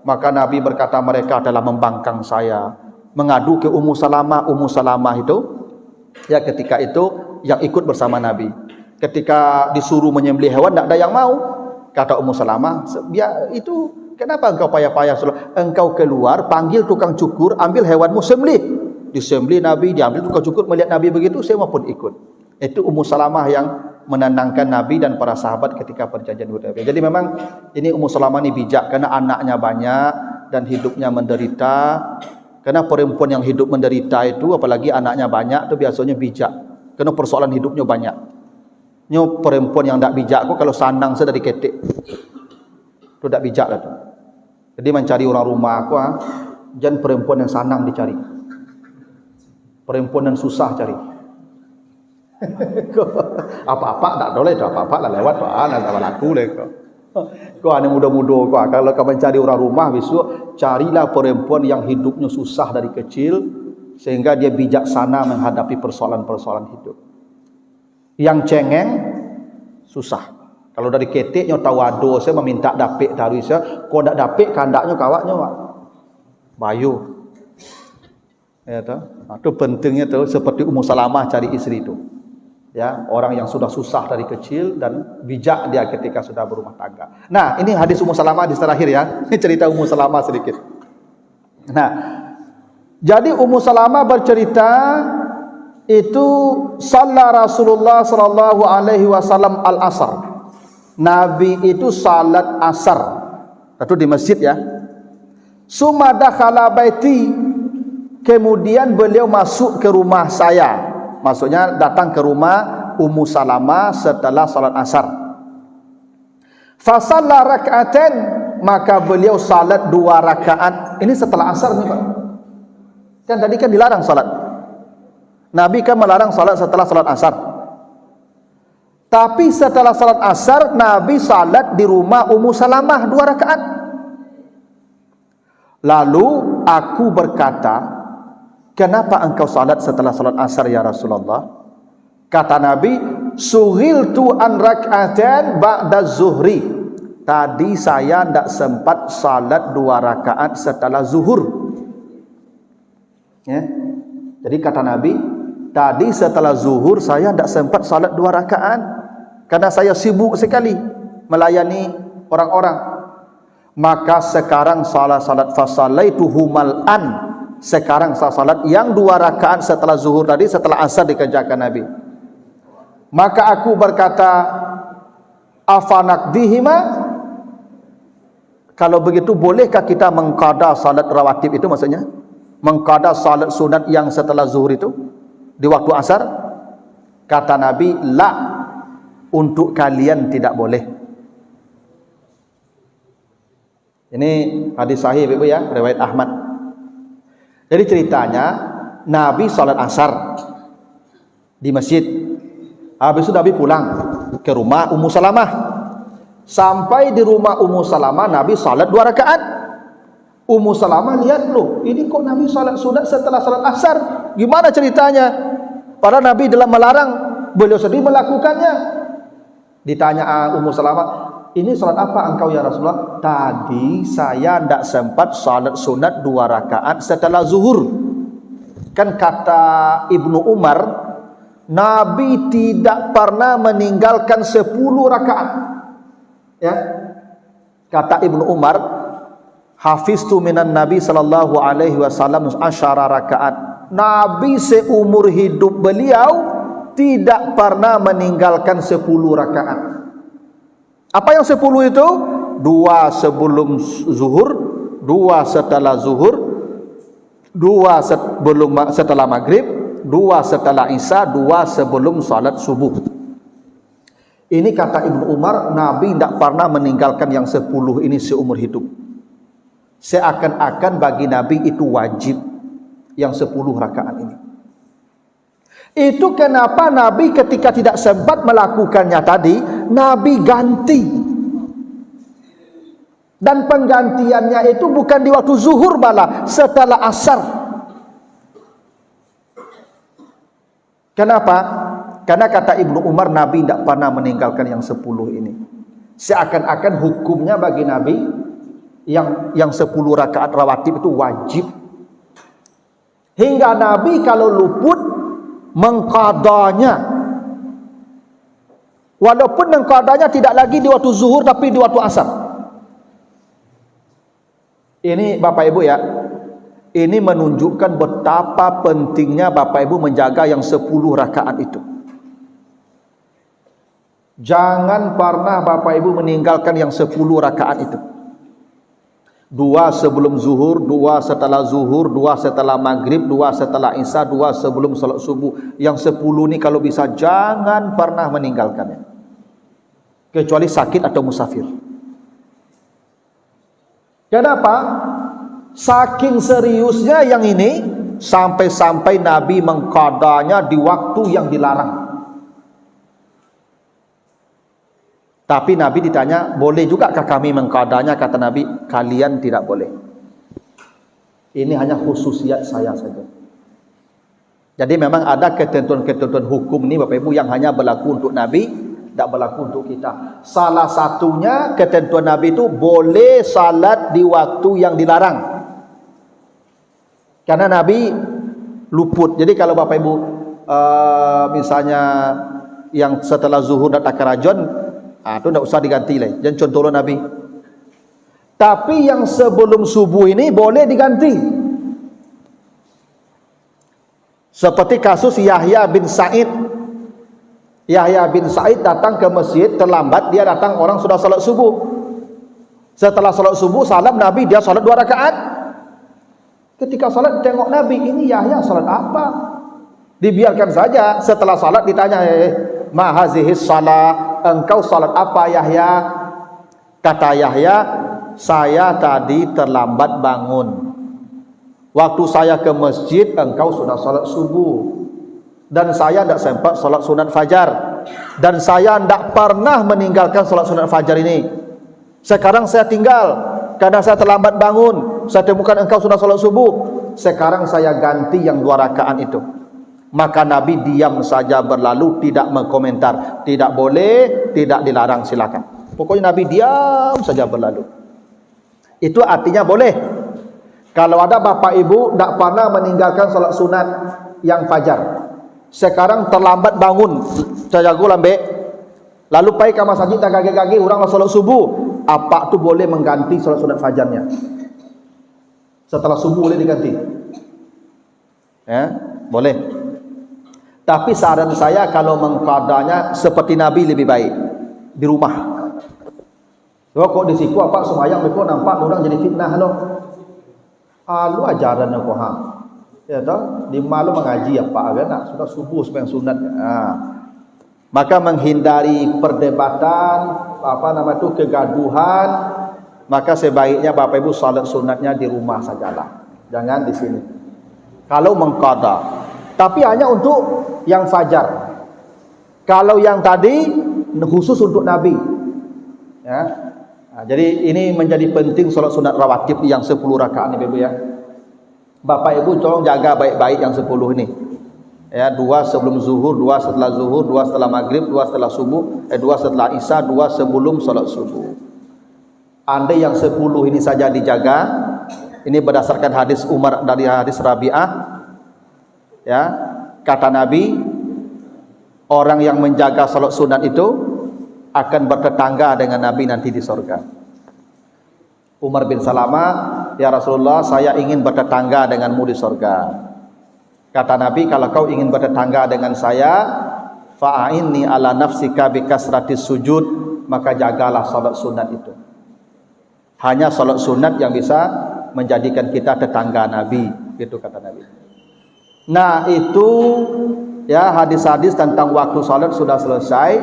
Maka Nabi berkata, mereka adalah membangkang saya. Mengadu ke Ummu Salamah. Ummu Salamah itu, ya ketika itu yang ikut bersama Nabi. Ketika disuruh menyembelih hewan, tak ada yang mau. Kata Ummu Salamah, ya itu kenapa engkau payah-payah? Engkau keluar, panggil tukang cukur, ambil hewanmu, sembelih. Disembelih Nabi, diambil tukang cukur, melihat Nabi begitu, semua pun ikut. Itu Ummu Salamah yang menenangkan Nabi dan para sahabat ketika perjanjian Hudaibiyah. Jadi memang ini Ummu Salamah ini bijak, karena anaknya banyak dan hidupnya menderita. Karena perempuan yang hidup menderita itu, apalagi anaknya banyak, itu biasanya bijak. Karena persoalan hidupnya banyak. Ini perempuan yang tak bijak kok, kalau sanang saya dari ketik. Itu tak bijak lah tu. Jadi mencari orang rumah aku, jangan perempuan yang sanang dicari. Perempuan yang susah cari. Apa-apa tak boleh, apa-apa lah lewat tu, nak laku le kau. Kau ane muda-muda kau, kalau kau mencari orang rumah besok, carilah perempuan yang hidupnya susah dari kecil sehingga dia bijaksana menghadapi persoalan-persoalan hidup. Yang cengeng susah. Kalau dari ketiknya tawado, saya meminta dapik taruh saya, kau tak dapik kandaknya kawaknya wak. Bayu. Ya tu. Itu pentingnya tu, seperti Ummu Salamah cari istri itu. Ya, orang yang sudah susah dari kecil dan bijak dia ketika sudah berumah tangga. Nah, ini hadis Ummu Salamah di terakhir ya. Ini cerita Ummu Salamah sedikit. Nah, jadi Ummu Salamah bercerita itu salat Rasulullah sallallahu alaihi wasallam al-asr. Nabi itu salat asar. Itu di masjid ya. Summa dakhala baiti. Kemudian beliau masuk ke rumah saya. Maksudnya datang ke rumah Ummu Salamah setelah salat asar. Fa shalla rak'atan, maka beliau salat 2 rakaat. Ini setelah asar nih Pak. Kan tadi kan dilarang salat. Nabi kan melarang salat setelah salat asar. Tapi setelah salat asar Nabi salat di rumah Ummu Salamah 2 rakaat. Lalu aku berkata, kenapa engkau salat setelah salat asar ya Rasulullah? Kata Nabi, sughiltu an rak'atan ba'da zuhri. Tadi saya tidak sempat salat 2 rakaat setelah zuhur. Ya. Jadi kata Nabi, tadi setelah zuhur saya tidak sempat salat 2 rakaat karena saya sibuk sekali melayani orang-orang. Maka sekarang salat fasalaituhu mal'an. Sekarang saya salat yang 2 rakaat setelah zuhur tadi, setelah asar dikerjakan Nabi. Maka aku berkata, afanaqdihima, kalau begitu bolehkah kita mengqada salat rawatib itu, maksudnya mengqada salat sunat yang setelah zuhur itu di waktu asar? Kata Nabi, la, untuk kalian tidak boleh. Ini hadis sahih Ibu ya, riwayat Ahmad. Jadi ceritanya Nabi salat asar di masjid. Habis itu Nabi pulang ke rumah Ummu Salamah. Sampai di rumah Ummu Salamah Nabi salat 2 rakaat. Ummu Salamah lihat, loh, ini kok Nabi salat sunat setelah salat asar? Gimana ceritanya? Padahal Nabi dalam melarang, beliau sendiri melakukannya. Ditanya Ummu Salamah, ini salat apa engkau ya Rasulullah? Tadi saya tidak sempat salat sunat 2 rakaat setelah zuhur. Kan kata Ibnu Umar, Nabi tidak pernah meninggalkan 10 rakaat. Ya. Kata Ibnu Umar, hafiztu minan Nabi sallallahu alaihi wasallam 10 rakaat. Nabi seumur hidup beliau tidak pernah meninggalkan 10 rakaat. Apa yang 10 itu? 2 sebelum zuhur, 2 setelah zuhur, 2 setelah maghrib, 2 setelah isya, 2 sebelum salat subuh. Ini kata Ibnu Umar, Nabi tidak pernah meninggalkan yang 10 ini seumur hidup. Seakan-akan bagi Nabi itu wajib yang 10 rakaat ini. Itu kenapa Nabi ketika tidak sempat melakukannya tadi, Nabi ganti. Dan penggantiannya itu bukan di waktu zuhur malah, setelah asar. Kenapa? Karena kata Ibnu Umar, Nabi tidak pernah meninggalkan yang 10 ini. Seakan-akan hukumnya bagi Nabi yang 10 rakaat rawatib itu wajib. Hingga Nabi kalau luput mengqadanya. Walaupun mengqadanya tidak lagi di waktu zuhur tapi di waktu asar. Ini Bapak Ibu ya, ini menunjukkan betapa pentingnya Bapak Ibu menjaga yang 10 rakaat itu. Jangan pernah Bapak Ibu meninggalkan yang 10 rakaat itu. 2 sebelum zuhur, 2 setelah zuhur, 2 setelah maghrib, 2 setelah isya, 2 sebelum salat subuh. Yang 10 ini kalau bisa jangan pernah meninggalkannya, kecuali sakit atau musafir. Kenapa? Saking seriusnya yang ini, sampai-sampai Nabi mengqadanya di waktu yang dilarang. Tapi Nabi ditanya, boleh juga kah kami mengqadanya? Kata Nabi, kalian tidak boleh. Ini hanya khususiat saya saja. Jadi memang ada ketentuan-ketentuan hukum ini Bapak Ibu yang hanya berlaku untuk Nabi, tidak berlaku untuk kita. Salah satunya ketentuan Nabi itu boleh salat di waktu yang dilarang. Karena Nabi luput. Jadi kalau Bapak Ibu misalnya yang setelah zuhur datang ke rajon, itu tidak usah diganti lah. Jangan contoh Nabi. Tapi yang sebelum subuh ini boleh diganti. Seperti kasus Yahya bin Sa'id. Yahya bin Sa'id datang ke masjid terlambat, dia datang orang sudah salat subuh. Setelah salat subuh salam Nabi, dia salat 2 rakaat. Ketika salat tengok Nabi, ini Yahya salat apa? Dibiarkan saja. Setelah salat ditanya, ma hazihis salat, engkau salat apa Yahya? Kata Yahya, saya tadi terlambat bangun. Waktu saya ke masjid engkau sudah salat subuh. Dan saya tidak sempat salat sunat fajar. Dan saya tidak pernah meninggalkan salat sunat fajar ini. Sekarang saya tinggal karena saya terlambat bangun. Saya temukan engkau sudah salat subuh. Sekarang saya ganti yang 2 rakaat itu. Maka Nabi diam saja berlalu, tidak mengkomentar. Tidak boleh, tidak dilarang, silakan. Pokoknya Nabi diam saja berlalu. Itu artinya boleh. Kalau ada bapak ibu tidak pernah meninggalkan salat sunat yang fajar, sekarang terlambat bangun, jago lambe, lalu pergi ke masjid tak gagi-gagi orang salat subuh, apa tu boleh mengganti salat sunat fajarnya? Setelah subuh boleh diganti, ya boleh. Tapi saran saya kalau mengqadanya seperti Nabi lebih baik di rumah. Kok di siku apa sembahyang mereka nampak orang jadi fitnah lo. Lu ajaran kau hang. Ya toh, di malu mengaji apa kan? Sudah subuh sembahyang sunat. Maka menghindari perdebatan, kegaduhan, maka sebaiknya Bapak Ibu salat sunatnya di rumah sajalah. Jangan di sini. Kalau mengqada, tapi hanya untuk yang fajar. Kalau yang tadi khusus untuk Nabi. Ya. Jadi ini menjadi penting solat sunat rawatib yang 10 rakaat ni Ibu ya. Bapak Ibu tolong jaga baik-baik yang 10 ini. Ya, 2 sebelum zuhur, 2 setelah zuhur, 2 setelah maghrib, 2 setelah subuh, 2 setelah isya, 2 sebelum solat subuh. Andai yang 10 ini saja dijaga, ini berdasarkan hadis Umar dari hadis Rabi'ah, ya, kata Nabi, orang yang menjaga solat sunat itu akan bertetangga dengan Nabi nanti di surga. Umar bin Salamah, ya Rasulullah, saya ingin bertetangga denganmu di surga. Kata Nabi, kalau kau ingin bertetangga dengan saya, fa'inni ala nafsika bi kasratis sujud, maka jagalah salat sunat itu. Hanya salat sunat yang bisa menjadikan kita tetangga Nabi, gitu kata Nabi. Nah, itu ya hadis-hadis tentang waktu salat sudah selesai.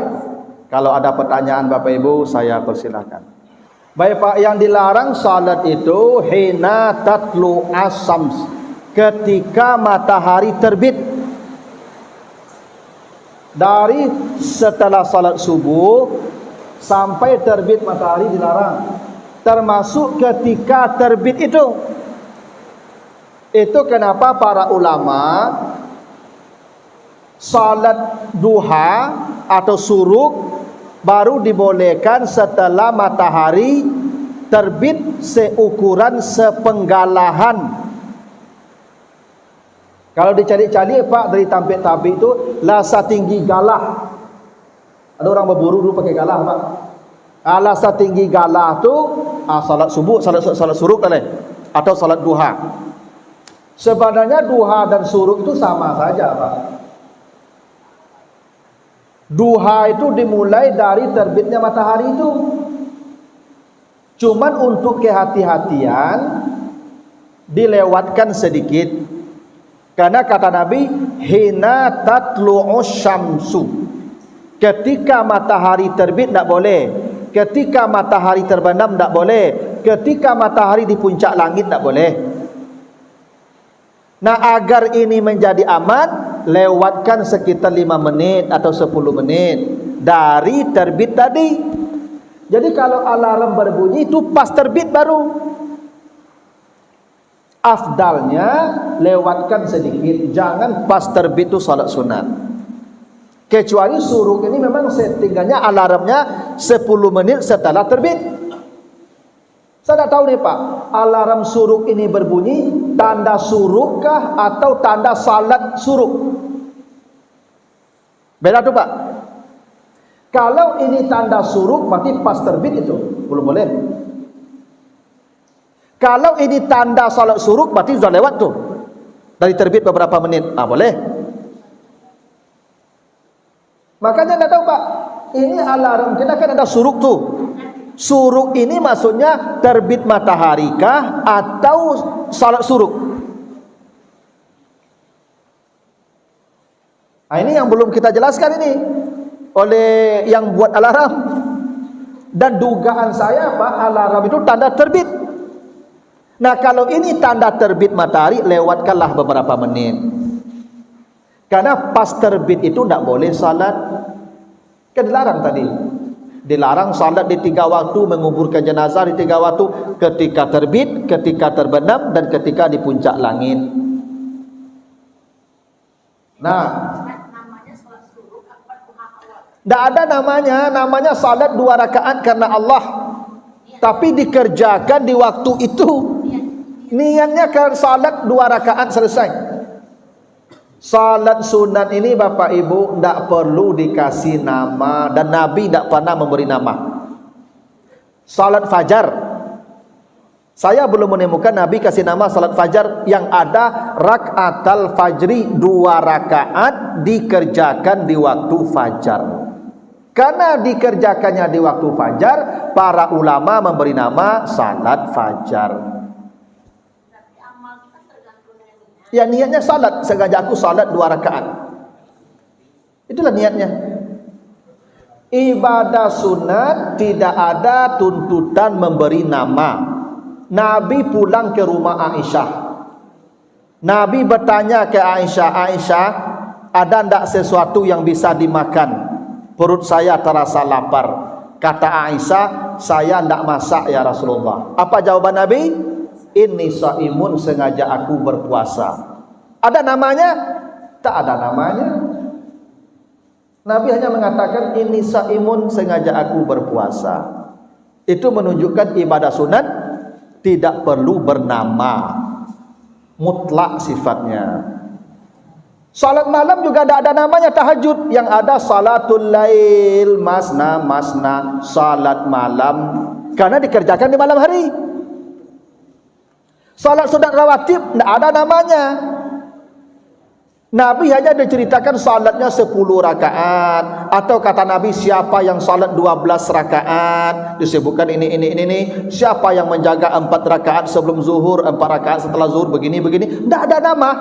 Kalau ada pertanyaan Bapak Ibu, saya persilahkan. Baik Pak, yang dilarang salat itu hina tatlu as-syams, ketika matahari terbit. Dari setelah salat subuh sampai terbit matahari dilarang, termasuk ketika terbit itu. Itu kenapa para ulama salat duha atau suruk baru dibolehkan setelah matahari terbit seukuran sepenggalahan. Kalau dicari-cari Pak, dari tampik-tampik itu lasa tinggi galah. Ada orang berburu dulu pakai galah Pak. Lasa tinggi galah tu salat subuh, salat suruk atau salat duha. Sebenarnya duha dan suruk itu sama saja Pak. Duha itu dimulai dari terbitnya matahari itu. Cuman untuk kehati-hatian dilewatkan sedikit. Karena kata Nabi, hina tatlu'us syamsu, ketika matahari terbit tak boleh, ketika matahari terbenam tak boleh, ketika matahari di puncak langit tak boleh. Nah, agar ini menjadi aman, lewatkan sekitar 5 menit atau 10 menit dari terbit tadi. Jadi kalau alarm berbunyi itu pas terbit baru. Afdalnya lewatkan sedikit, jangan pas terbit itu salat sunat. Kecuali suruk ini memang settingannya alarmnya 10 menit setelah terbit. Saya tak tahu nih Pak, alarm suruk ini berbunyi tanda surukkah atau tanda salat suruk? Beda tuh Pak. Kalau ini tanda suruk berarti pas terbit itu, belum boleh. Kalau ini tanda salat suruk berarti sudah lewat tuh. Dari terbit beberapa menit. Boleh. Makanya enggak tahu Pak, ini alarm kita kan ada suruk tuh. Suruk ini maksudnya terbit matahari kah atau salat suruk? Nah, ini yang belum kita jelaskan ini oleh yang buat alarm. Dan dugaan saya Pak, alarm itu tanda terbit. Nah, kalau ini tanda terbit matahari, lewatkanlah beberapa menit. Karena pas terbit itu tidak boleh salat. Kan dilarang tadi. Dilarang salat di 3 waktu, menguburkan jenazah di 3 waktu, ketika terbit, ketika terbenam, dan ketika di puncak langit. Nah, tidak ada namanya salat 2 rakaat karena Allah. Tapi dikerjakan di waktu itu. Niatnya kan salat 2 rakaat selesai. Salat sunat ini Bapak Ibu tidak perlu dikasih nama, dan Nabi tidak pernah memberi nama. Salat fajar, saya belum menemukan Nabi kasih nama salat fajar. Yang ada rakaatal fajri, 2 rakaat dikerjakan di waktu fajar. Karena dikerjakannya di waktu fajar, para ulama memberi nama salat fajar. Ya, niatnya salat, sengaja aku salat 2 rakaat. Itulah niatnya. Ibadah sunat tidak ada tuntutan memberi nama. Nabi pulang ke rumah Aisyah. Nabi bertanya ke Aisyah, Aisyah, ada tidak sesuatu yang bisa dimakan? Perut saya terasa lapar. Kata Aisyah, saya tidak masak ya Rasulullah. Apa jawaban Nabi? Inni shaimun, sengaja aku berpuasa. Ada namanya? Tak ada namanya. Nabi hanya mengatakan inni shaimun, sengaja aku berpuasa. Itu menunjukkan ibadah sunat tidak perlu bernama, mutlak sifatnya. Salat malam juga tidak ada namanya tahajud. Yang ada salatul lail, masna masna, salat malam, karena dikerjakan di malam hari. Salat sunat rawatib tidak ada namanya. Nabi hanya diceritakan salatnya 10 rakaat, atau kata Nabi siapa yang salat 12 rakaat disebutkan ini. Siapa yang menjaga 4 rakaat sebelum zuhur, 4 rakaat setelah zuhur, begini. Tidak ada nama.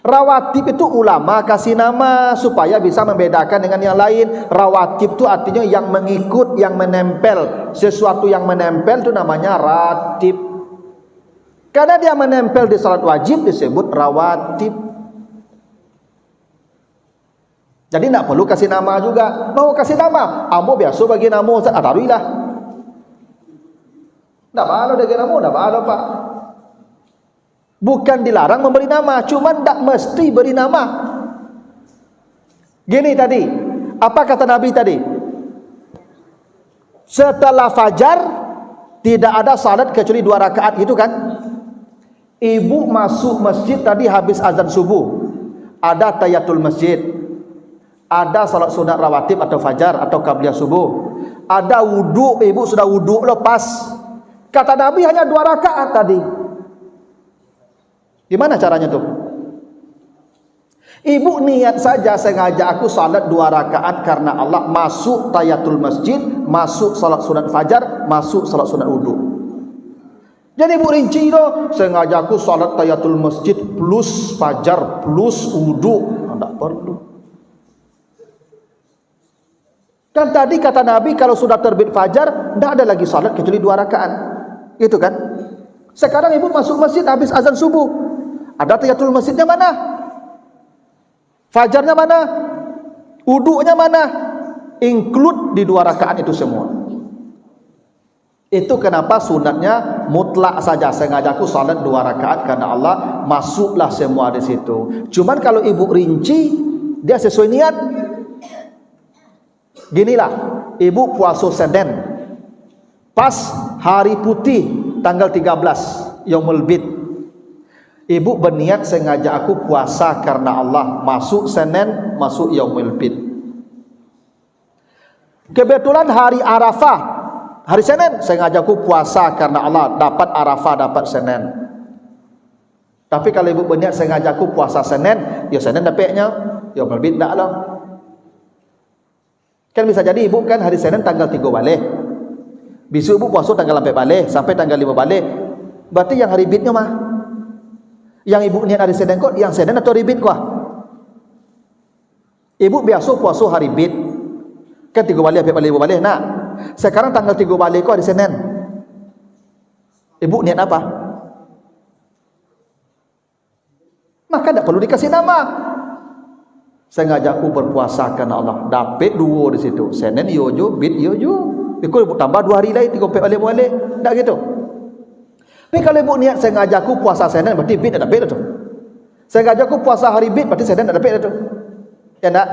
Rawatib itu ulama kasih nama supaya bisa membedakan dengan yang lain. Rawatib itu artinya yang mengikut, yang menempel. Sesuatu yang menempel itu namanya ratib. Karena dia menempel di salat wajib disebut rawatib. Jadi tidak perlu kasih nama juga. Mau kasih nama, ambo biasa bagi nama Ustaz Atarilah. Tidak malu bagi nama, tidak malu Pak. Bukan dilarang memberi nama, cuma tidak mesti beri nama. Gini tadi, apa kata Nabi tadi? Setelah fajar tidak ada salat kecuali 2 rakaat, gitu kan? Ibu masuk masjid tadi habis azan subuh, ada tahiyatul masjid, ada salat sunat rawatib atau fajar atau qabliyah subuh, ada wudu, ibu sudah wudu lepas. Kata Nabi hanya 2 rakaat tadi. Gimana caranya tuh? Ibu niat saja, sengaja aku salat 2 rakaat karena Allah, masuk tahiyatul masjid, masuk salat sunat fajar, masuk salat sunat wudu. Jadi ibu rinci itu, sengaja aku salat tahiyatul masjid plus fajar plus wudu. Tidak perlu. Kan tadi kata Nabi kalau sudah terbit fajar tidak ada lagi salat kecuali 2 rakaat. Gitu kan? Sekarang ibu masuk masjid habis azan subuh, ada tahiyatul masjidnya mana? Fajarnya mana? Wudunya mana? Include di 2 rakaat itu semua. Itu kenapa sunatnya mutlak saja, sengaja aku salat 2 rakaat karena Allah, masuklah semua di situ. Cuman kalau ibu rinci, dia sesuai niat. Ginilah, ibu puasa Senin pas hari putih tanggal 13 Yaumul Bid. Ibu berniat sengaja aku puasa karena Allah, masuk Senin, masuk Yaumul Bid. Kebetulan hari Arafah, hari Senin, sengaja aku puasa karena Allah, dapat Arafah, dapat Senin. Tapi kalau ibu berniat sengaja aku puasa Senin, ya Senin dapatnya, Yaumul Bid tak lah. Kan bisa jadi ibu kan hari Senin tanggal 3 balik, besok ibu puasa tanggal 4 balik sampai tanggal 5 balik. Berarti yang hari bidnya mah, yang ibu niat hari Senin kok, yang Senin atau hari bid kok? Ibu biasa puasa hari bid kan 3 balik 4 balik 5 balik. Nah sekarang tanggal 3 balik kok hari Senin, ibu niat apa? Maka tidak perlu dikasih nama. Sengaja aku berpuasa karena Allah, dapat 2 di situ. Senin yojo, bid yojo. Ikut tambah 2 hari lagi 3 balik. Tak gitu. Tapi kalau ibu niat sengaja aku puasa Senin, berarti bid ada dapat itu. Sengaja aku puasa hari bid, berarti Senin ada dapat itu. Ya enggak?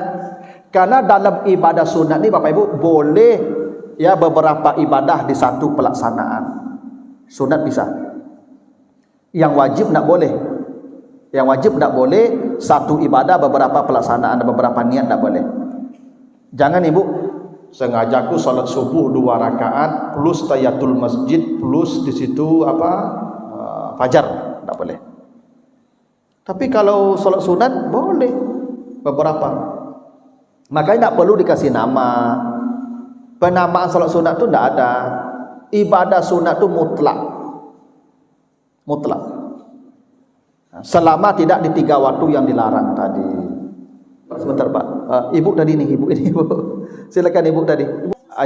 Karena dalam ibadah sunat ni Bapak Ibu boleh ya beberapa ibadah di satu pelaksanaan. Sunat bisa. Yang wajib enggak boleh. Yang wajib tidak boleh satu ibadah beberapa pelaksanaan, beberapa niat tidak boleh. Jangan ibu sengaja aku salat subuh 2 rakaat plus tahiyatul masjid plus di situ fajar, tidak boleh. Tapi kalau salat sunat boleh beberapa. Makanya tidak perlu dikasih nama. Penamaan salat sunat itu tidak ada. Ibadah sunat itu mutlak. Selama tidak di 3 waktu yang dilarang tadi. Sebentar Pak, ibu tadi nih, ibu ini ibu. Silakan ibu tadi.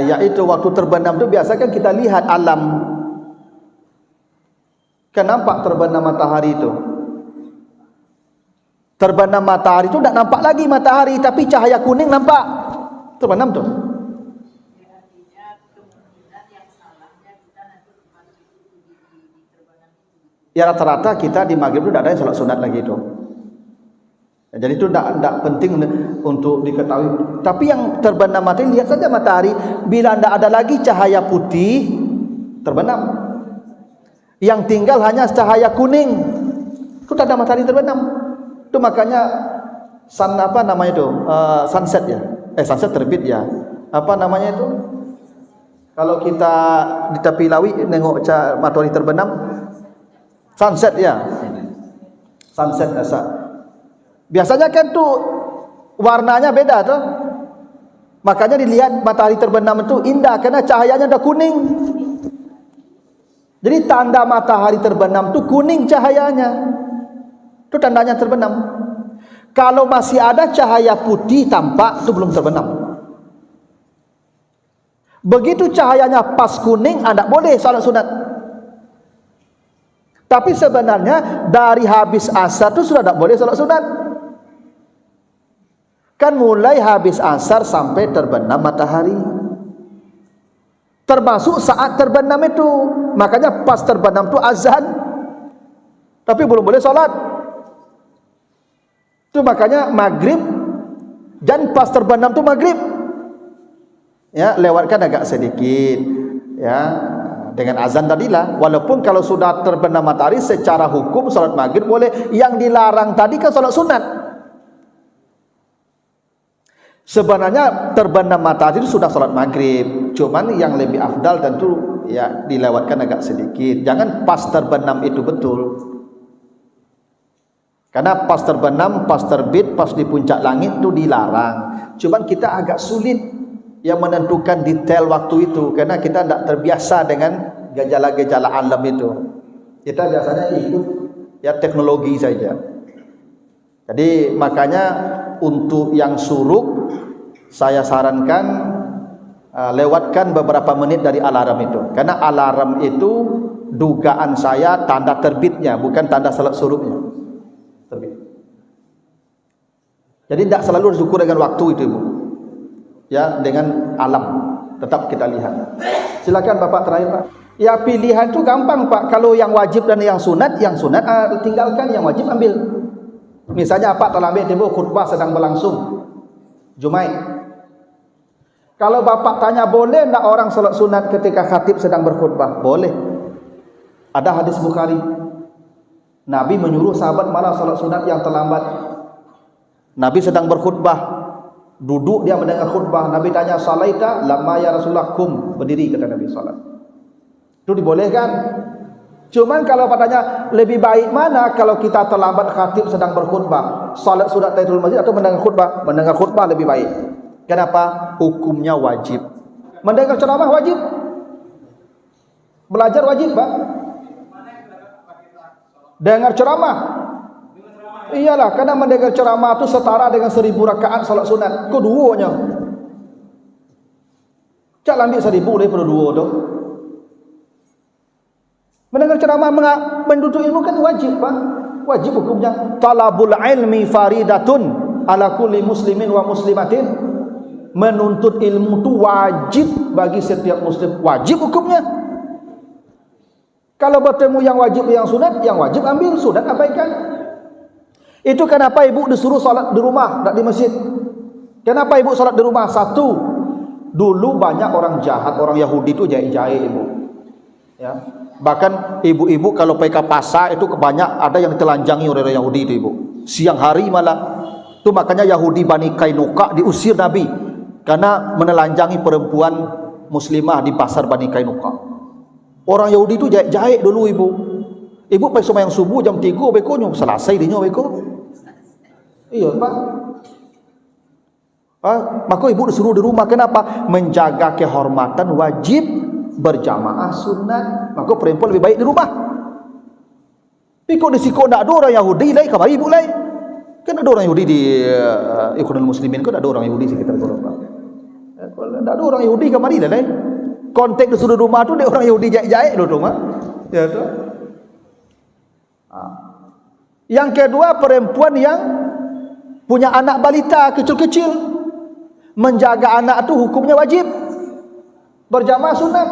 Yaitu waktu terbenam itu biasa kan kita lihat alam. Kan nampak terbenam matahari itu. Terbenam matahari itu tidak nampak lagi matahari, tapi cahaya kuning nampak. Terbenam tuh. Ya rata-rata kita di maghrib itu tidak ada yang salat sunat lagi itu. Ya, jadi itu tidak penting untuk diketahui. Tapi yang terbenam matahari, lihat saja matahari. Bila tidak ada lagi cahaya putih, terbenam. Yang tinggal hanya cahaya kuning, itu tanda matahari terbenam. Itu makanya sunset ya. Sunset terbit ya. Apa namanya itu? Kalau kita di tepi laut nengok matahari terbenam, sunset ya. Sunset biasanya kan tuh warnanya beda tuh. Makanya dilihat matahari terbenam itu indah karena cahayanya udah kuning. Jadi tanda matahari terbenam itu kuning cahayanya. Itu tandanya terbenam. Kalau masih ada cahaya putih tampak, itu belum terbenam. Begitu cahayanya pas kuning, tidak boleh salat sunat. Tapi sebenarnya dari habis asar itu sudah tidak boleh salat sunat. Kan mulai habis asar sampai terbenam matahari, termasuk saat terbenam itu. Makanya pas terbenam itu azan, tapi belum boleh salat. Itu makanya maghrib dan pas terbenam itu maghrib. Ya, lewatkan agak sedikit ya dengan azan tadilah. Walaupun kalau sudah terbenam matahari secara hukum salat maghrib boleh. Yang dilarang tadi kan salat sunat. Sebenarnya terbenam matahari itu sudah salat maghrib. Cuman yang lebih afdal tentu ya dilewatkan agak sedikit. Jangan pas terbenam itu betul. Karena pas terbenam, pas terbit, pas di puncak langit itu dilarang. Cuman kita agak sulit yang menentukan detail waktu itu karena kita tidak terbiasa dengan gejala-gejala alam itu. Kita biasanya ikut ya teknologi saja. Jadi makanya untuk yang suruk saya sarankan lewatkan beberapa menit dari alarm itu. Karena alarm itu dugaan saya tanda terbitnya, bukan tanda salat suruknya. Terbit. Jadi tidak selalu harus diukur dengan waktu itu, Ibu. Ya, dengan alam tetap kita lihat. Silakan Bapak terakhir, Pak. Ya, pilihan itu gampang, Pak. Kalau yang wajib dan yang sunat tinggalkan, yang wajib ambil. Misalnya Pak telah ambil tempo khutbah sedang berlangsung Jumaid. Kalau Bapak tanya boleh tidak orang salat sunat ketika khatib sedang berkhutbah? Boleh. Ada hadis Bukhari. Nabi menyuruh sahabat malah salat sunat yang terlambat. Nabi sedang berkhutbah, duduk dia mendengar khutbah. Nabi tanya, "Salaita?" "Lamma ya Rasulullah." "Kum." Berdiri kata Nabi salat. Itu dibolehkan. Cuman kalau katanya lebih baik mana kalau kita terlambat khatib sedang berkhutbah, salat sunat tahiyatul masjid atau mendengar khutbah? Mendengar khutbah lebih baik. Kenapa? Hukumnya wajib. Mendengar ceramah wajib. Belajar wajib, Pak. Dengar ceramah. Iyalah, karena mendengar ceramah itu setara dengan 1000 rakaat salat sunat. Keduanya. Cak ambil 1000 daripada dua tu. Mendengar ceramah menuntut ilmu kan wajib, Pak. Wajib hukumnya. Talabul ilmi faridatun ala kulli muslimin wa muslimatin. Menuntut ilmu itu wajib bagi setiap muslim. Wajib hukumnya. Kalau bertemu yang wajib yang sunat, yang wajib ambil, sunat abaikan. Itu kenapa ibu disuruh salat di rumah, tak di masjid. Kenapa ibu salat di rumah? Satu, dulu banyak orang jahat, orang Yahudi itu jahit-jahit ibu. Ya. Bahkan ibu-ibu kalau pergi ke pasar itu banyak ada yang ditelanjangi oleh orang Yahudi itu ibu. Siang hari malah. Itu makanya Yahudi Bani Kainuka diusir Nabi karena menelanjangi perempuan muslimah di pasar Bani Kainuka. Orang Yahudi itu jahit dulu ibu. Ibu pergi sembahyang subuh jam 3 bekonya selesai dinyo beko. Iya, Pak. Maka ibu disuruh di rumah. Kenapa? Menjaga kehormatan wajib berjamaah sunat. Maka perempuan lebih baik di rumah. Tapi kok di siko tidak ada orang Yahudi lai, kamari ibu lai. Kan ada orang Yahudi di Ikhwanul Muslimin, kan ada orang Yahudi sekitar Eropa. Tidak ada orang Yahudi kamari lai. Konteks disuruh di rumah tu dia orang Yahudi jahit-jahit dulu rumah. Ya tu. Yang kedua, perempuan yang punya anak balita kecil-kecil, menjaga anak itu hukumnya wajib berjamaah sunat.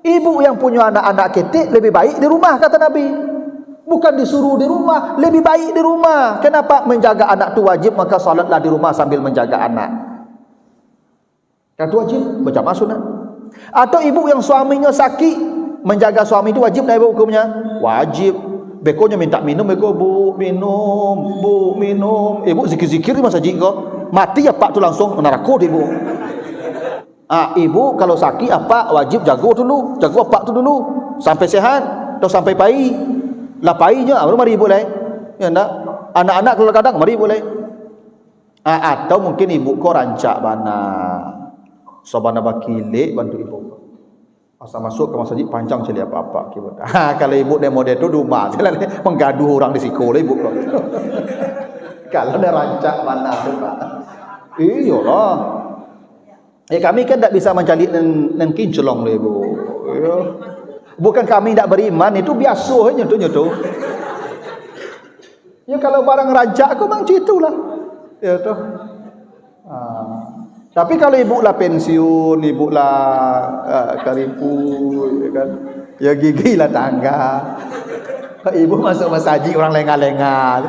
Ibu yang punya anak-anak kecil lebih baik di rumah kata Nabi. Bukan disuruh di rumah, lebih baik di rumah. Kenapa? Menjaga anak tu wajib, maka salatlah di rumah sambil menjaga anak. Yang tu wajib, berjamaah sunat. Atau ibu yang suaminya sakit, menjaga suami itu wajib tak ibu hukumnya? Wajib. Bekonya minta minum, beko bu minum. Ibu zikir-zikir di masjid kau. Mati apa tu langsung neraka ibu. Ibu kalau sakit apa wajib jaga apa tu dulu sampai sehat atau sampai pai. Lah painya baru mari ibu lai. Ya ndak? Anak-anak kalau kadang mari ibu lai. Atau mungkin ibu kau rancak bana. Sobana bakile bantu ibu. Asal masuk ke masjid panjang cili apa-apa gitu. Kalau ibu demo dia tu rumah, menggaduh orang di siku lah ibu kau. Kalau dia rancak bana tu Pak. Iyalah. Kami kan tak bisa mencari nan kinclong lah ibu. Ya. Bukan kami tak beriman, itu biasa nyentuh. Ya kalau barang rancak aku memang itulah. Ya toh. Tapi kalau ibu lah pensiun, ibu lah karipu, ya kan. Ya gigi lah tangga. Ibu masuk masjid orang lengah-lengah.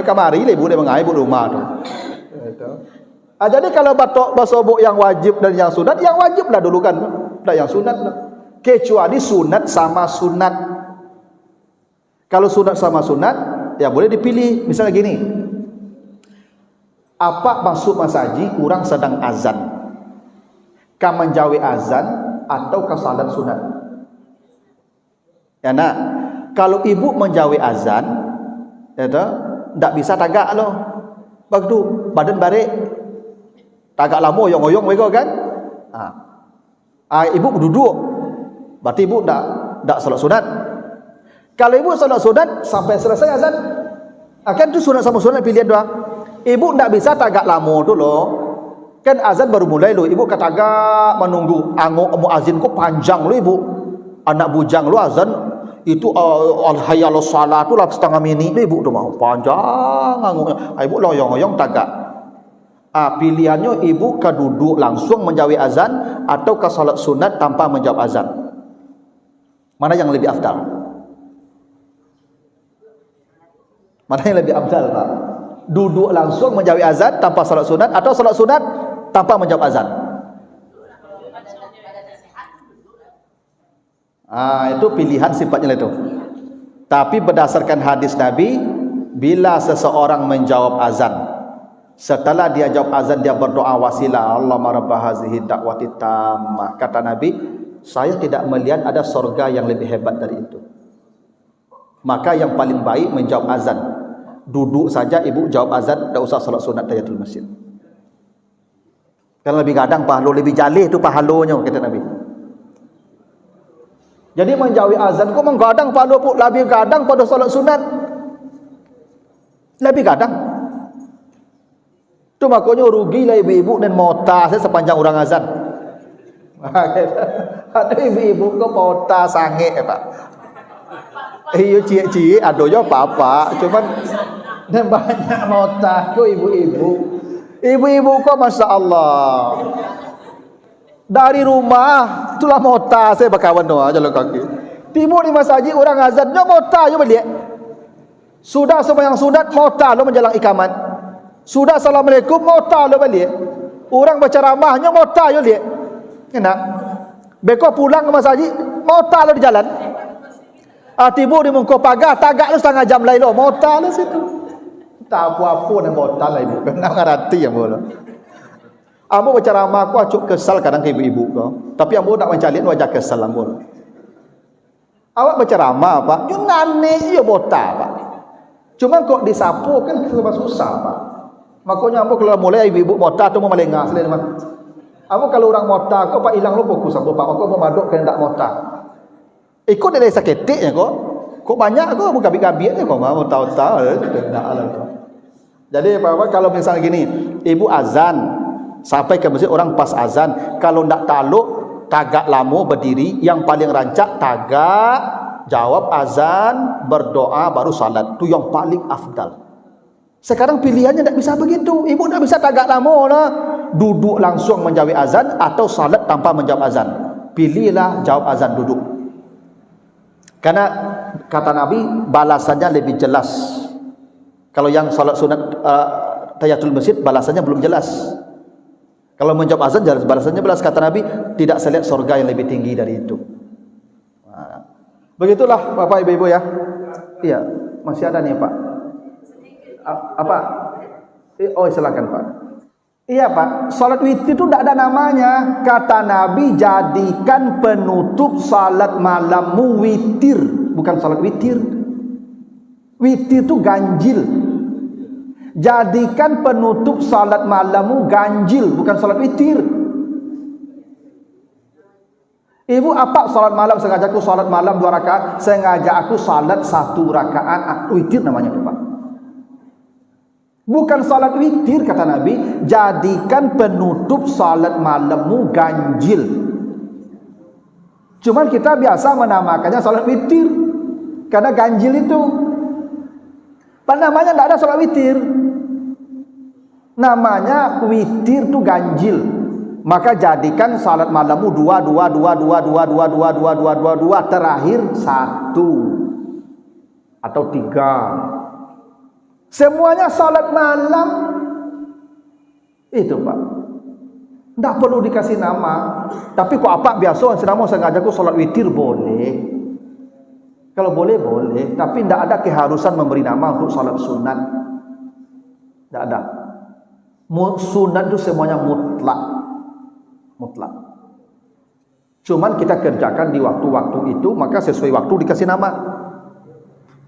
Kamari lah ibu dia mengai ibu rumah tu. Ya toh. Jadi kalau batok basobok yang wajib dan yang sunat, yang wajib lah dulu kan. Tak yang sunat lah. Kecuali sunat sama sunat. Kalau sunat sama sunat, ya boleh dipilih. Misalnya gini, apa masuk masjid orang sedang azan, ka menjawi azan atau ka salat sunat? Ya nak, kalau ibu menjawi azan, ya tak, tak bisa tagak loh. Begitu, badan barik, tagak lama oyong-oyong mereka kan? Ibu duduk. Berarti ibu tak salat sunat. Kalau ibu salat sunat sampai selesai azan, akan tu sunat sama sunat pilihan dua. Ibu tak bisa tagak lama tu loh. Kan azan baru mulai loh. Ibu tagak menunggu. Muazin ku panjang loh ibu. Anak bujang loh azan itu al-hayya salat tu lah setengah minit loh ibu tu mau panjang anguknya. Ibu loyong-loyong tagak. Pilihannya ibu ke duduk langsung menjawi azan atau ke salat sunat tanpa menjawab azan. Mana yang lebih afdal? Mana yang lebih afdal Pak? Duduk langsung menjawi azan tanpa salat sunat atau salat sunat tanpa menjawab azan? Itu pilihan sifatnya itu. Tapi berdasarkan hadis Nabi, bila seseorang menjawab azan, setelah dia jawab azan dia berdoa wasilah, Allahumma rabb hazihi da'wati tammah. Kata Nabi, saya tidak melihat ada surga yang lebih hebat dari itu. Maka yang paling baik menjawab azan. Duduk saja ibu jawab azan, tak usah salat sunat tahiyatul masjid. Kan lebih kadang pahala lebih jalih tu pahalanya kata Nabi. Jadi menjawi azan kau menggadang pahala pun lebih kadang pada salat sunat. Lebih kadang. Tu makanya rugilah ibu-ibu dan mota saya sepanjang orang azan. Ada ibu-ibu kau mota sange Pak. Iyo cie-cie adonya apa-apa, cuman dan banyak mota kau ibu-ibu. Ibu-ibu kau Masya Allah. Dari rumah itulah mota saya berkawan doa jalan kaki. Timur di masjid orang azan nya mota je balik. Sudah sembahyang sunat mota lo menjalang ikamat. Sudah assalamualaikum mota lo balik. Orang baca ramahnya mota yo lihat. Kena. Beko pulang ke masjid mota lo di jalan. Tibu di muka pagar tagak lu setengah jam lain lo mota lu situ. Tak apa-apa nak mota lah ibu. Kena ngarati yang boleh. Ambo baca ramah aku acuk kesal kadang ke ibu-ibu kau. Tapi ambo nak mencalin wajah kesal ambo. Awak baca ramah Pak. Yo nane yo mota Pak. Cuma kok disapu kan serba susah Pak. Makanya ambo kalau mulai ibu-ibu mota tu mau melengah selain mah. Ambo kalau orang mota kau Pak hilang lo fokus ambo Pak. Aku mau maduk kena tak mota. Ikut dari saketiknya kok. Kok banyak kok bukan gabi-gabinya kok mau tahu-tahu tidak alam. Jadi apa kalau misalnya gini, ibu azan sampai ke masjid orang pas azan, kalau ndak taluk tagak lama berdiri, yang paling rancak tagak jawab azan berdoa baru salat. Itu yang paling afdal. Sekarang pilihannya ndak bisa begitu. Ibu ndak bisa tagak lama lah. Duduk langsung menjawab azan atau salat tanpa menjawab azan. Pilihlah jawab azan duduk. Karena kata Nabi balasannya lebih jelas. Kalau yang salat sunat tahiyatul masjid balasannya belum jelas. Kalau menjawab azan jelas balasannya jelas, kata Nabi, tidak saya lihat surga yang lebih tinggi dari itu. Nah, begitulah Bapak Ibu ya. Iya, masih ada nih Pak. Apa? Oh silakan Pak. Iya Pak, salat witir itu tidak ada namanya. Kata Nabi, jadikan penutup salat malammu witir, bukan salat witir. Witir itu ganjil. Jadikan penutup salat malammu ganjil, bukan salat witir. Ibu apa salat malam? Sengaja aku salat malam 2 rakaat, sengaja aku salat 1 rakaat witir namanya Pak. Bukan salat witir, kata Nabi, jadikan penutup salat malammu ganjil. Cuman kita biasa menamakannya salat witir karena ganjil itu. Namanya tidak ada salat witir. Namanya witir itu ganjil. Maka jadikan salat malammu 2 terakhir 1 atau 3. Semuanya salat malam itu Pak. Tidak perlu dikasih nama. Tapi kok apa biasa senama sengaja aku salat witir boleh. Kalau boleh boleh, tapi tidak ada keharusan memberi nama untuk salat sunat. Tidak ada. Sunat itu semuanya mutlak. Mutlak. Cuman kita kerjakan di waktu-waktu itu, maka sesuai waktu dikasih nama.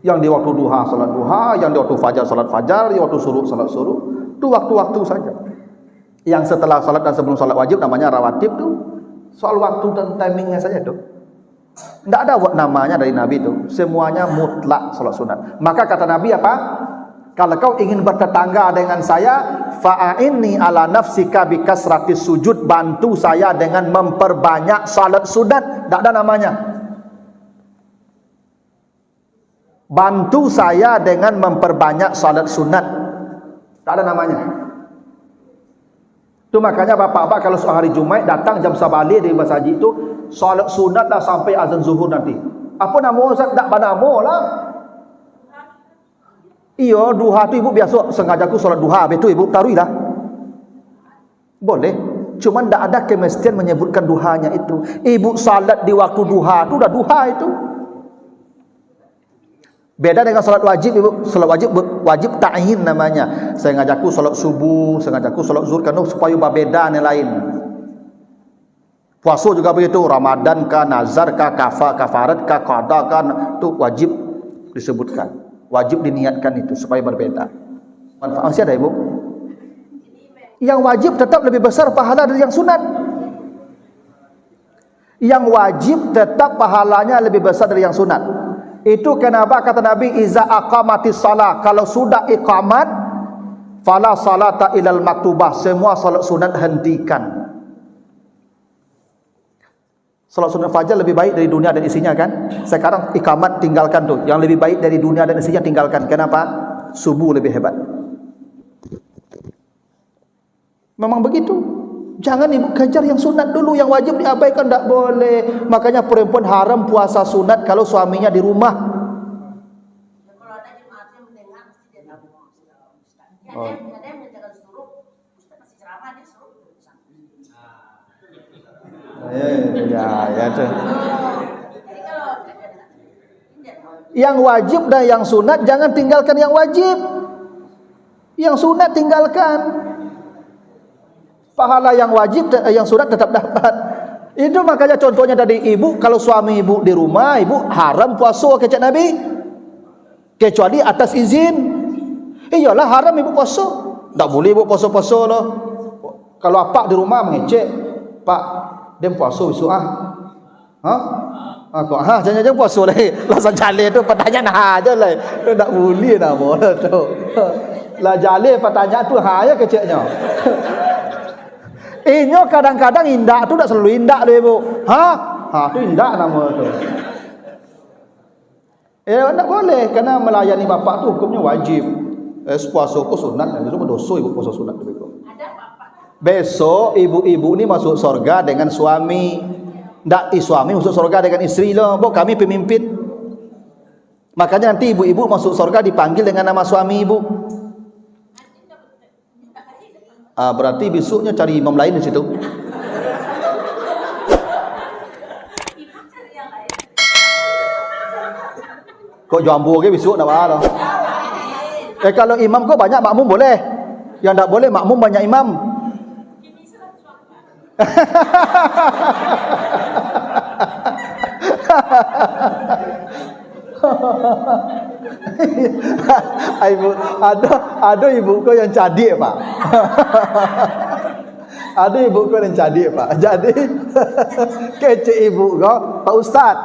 Yang di waktu duha salat duha, yang di waktu fajar salat fajar, di waktu suruh salat suruh. Itu waktu-waktu saja. Yang setelah salat dan sebelum salat wajib namanya rawatib itu soal waktu dan timingnya saja itu. Tidak ada namanya dari Nabi itu. Semuanya mutlak salat sunat. Maka kata Nabi apa? Kalau kau ingin bertetangga dengan saya, fa'inni ala nafsika bi kasratis sujud, bantu saya dengan memperbanyak salat sunat. Tidak ada namanya. Bantu saya dengan memperbanyak salat sunat. Tak ada namanya. Itu makanya bapak-bapak kalau hari Jumat datang jam sabali di Masjid Haji itu, salat sunat dah sampai azan zuhur nanti. Apa nama Ustaz? Tak nama lah. Iya, duha tu ibu biasa sengaja aku salat duha, betul ibu taruh lah. Boleh. Cuma tak ada kemestian menyebutkan duhanya itu. Ibu salat di waktu duha tu dah duha itu. Beda dengan salat wajib ibu. Salat wajib ta'yin namanya. Sengaja aku salat subuh, sengaja aku salat zuhur, karena supaya berbeda yang lain. Puasa juga begitu, Ramadan kah, nazar kah, kafarat kah, qada kah, itu wajib disebutkan. Wajib diniatkan itu supaya berbeda. Manfaat masih ada ibu? Yang wajib tetap lebih besar pahala dari yang sunat. Yang wajib tetap pahalanya lebih besar dari yang sunat. Itu kenapa kata Nabi, iza aqamatis salah, kalau sudah iqamat, fala salata ilal maktubah, semua salat sunat hentikan. Salat sunat fajar lebih baik dari dunia dan isinya kan? Sekarang iqamat tinggalkan tuh. Yang lebih baik dari dunia dan isinya tinggalkan. Kenapa? Subuh lebih hebat. Memang begitu. Jangan ibu kejar yang sunat dulu, yang wajib diabaikan, tak boleh. Makanya perempuan haram puasa sunat kalau suaminya di rumah. Kalau ada jemaatnya mendengar mesti dia tahu. Oh. Ada yang menjaga suruh, Ustaz masih ceramah dia suruh. Ya tuh. Jadi kalau Yang wajib dan yang sunat jangan tinggalkan yang wajib. Yang sunat tinggalkan. Pahala yang wajib, yang sunat tetap dapat. Itu makanya contohnya tadi ibu, kalau suami ibu di rumah, ibu haram puasa kecak Nabi. Kecuali atas izin. Iyalah haram ibu puasa. Tak boleh ibu puasa-puasa loh. Kalau apa di rumah mengecek, Pak, dia puasa besok ah. Aku jangan puasa leh. Langsung jale tu pertanyaan aja lah. Tak boleh nama tu. Lah jale pertanyaan tu ya keceknya. Inyo kadang-kadang indak tu tak selalu indak dia ibu. Tu indak nama tu. Tak boleh kerana melayani bapak tu hukumnya wajib. Puasa ku sunat, itu berdosa ibu puasa sunat tu begitu. Besok ibu-ibu ni masuk surga dengan suami. Suami masuk surga dengan isteri lah. Kami pemimpin. Makanya nanti ibu-ibu masuk surga dipanggil dengan nama suami ibu. Berarti besoknya cari imam lain di situ. Kok jambu ke besok nak apa? Kalau imam kok banyak makmum boleh. Yang tak boleh makmum banyak imam. Ibu, ada ibu kau yang cadik pak. Ada ibu kau yang cadik pak. Jadi kecik ibu kau, Pak Ustaz.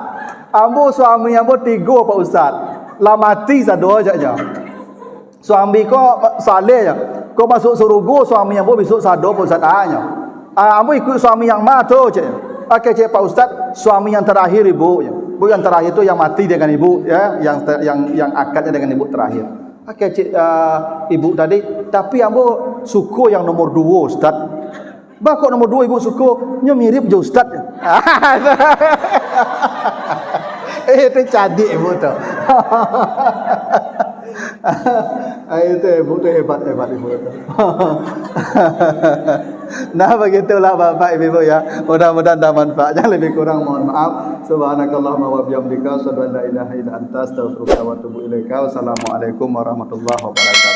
Ambo suami ambo 3 Pak Ustaz. Lah mati sado aja. Suami kau saleh je. Kau masuk surga suami ambo besok sado Pak Ustaz anya. Ambo ikut suami yang ma tu je. Kecik Pak Ustaz, suami yang terakhir ibu. Bu yang terakhir itu yang mati dengan ibu ya, yang akadnya dengan ibu terakhir. Kecik ibu tadi, tapi ambo suku yang nomor 2 Ustaz. Bah kok nomor 2 ibu suku? Nya mirip je Ustaz. Itu cadik ibu tu. Itu ibu tu hebat ibu tu. Nah begitulah Bapak Ibu ya. Mudah-mudahan ada manfaat. Yang lebih kurang mohon maaf. Subhanakallahumma wa bihamdika asyhadu an la ilaha illa anta astaghfiruka wa atubu ilaika. Wassalamualaikum warahmatullahi wabarakatuh.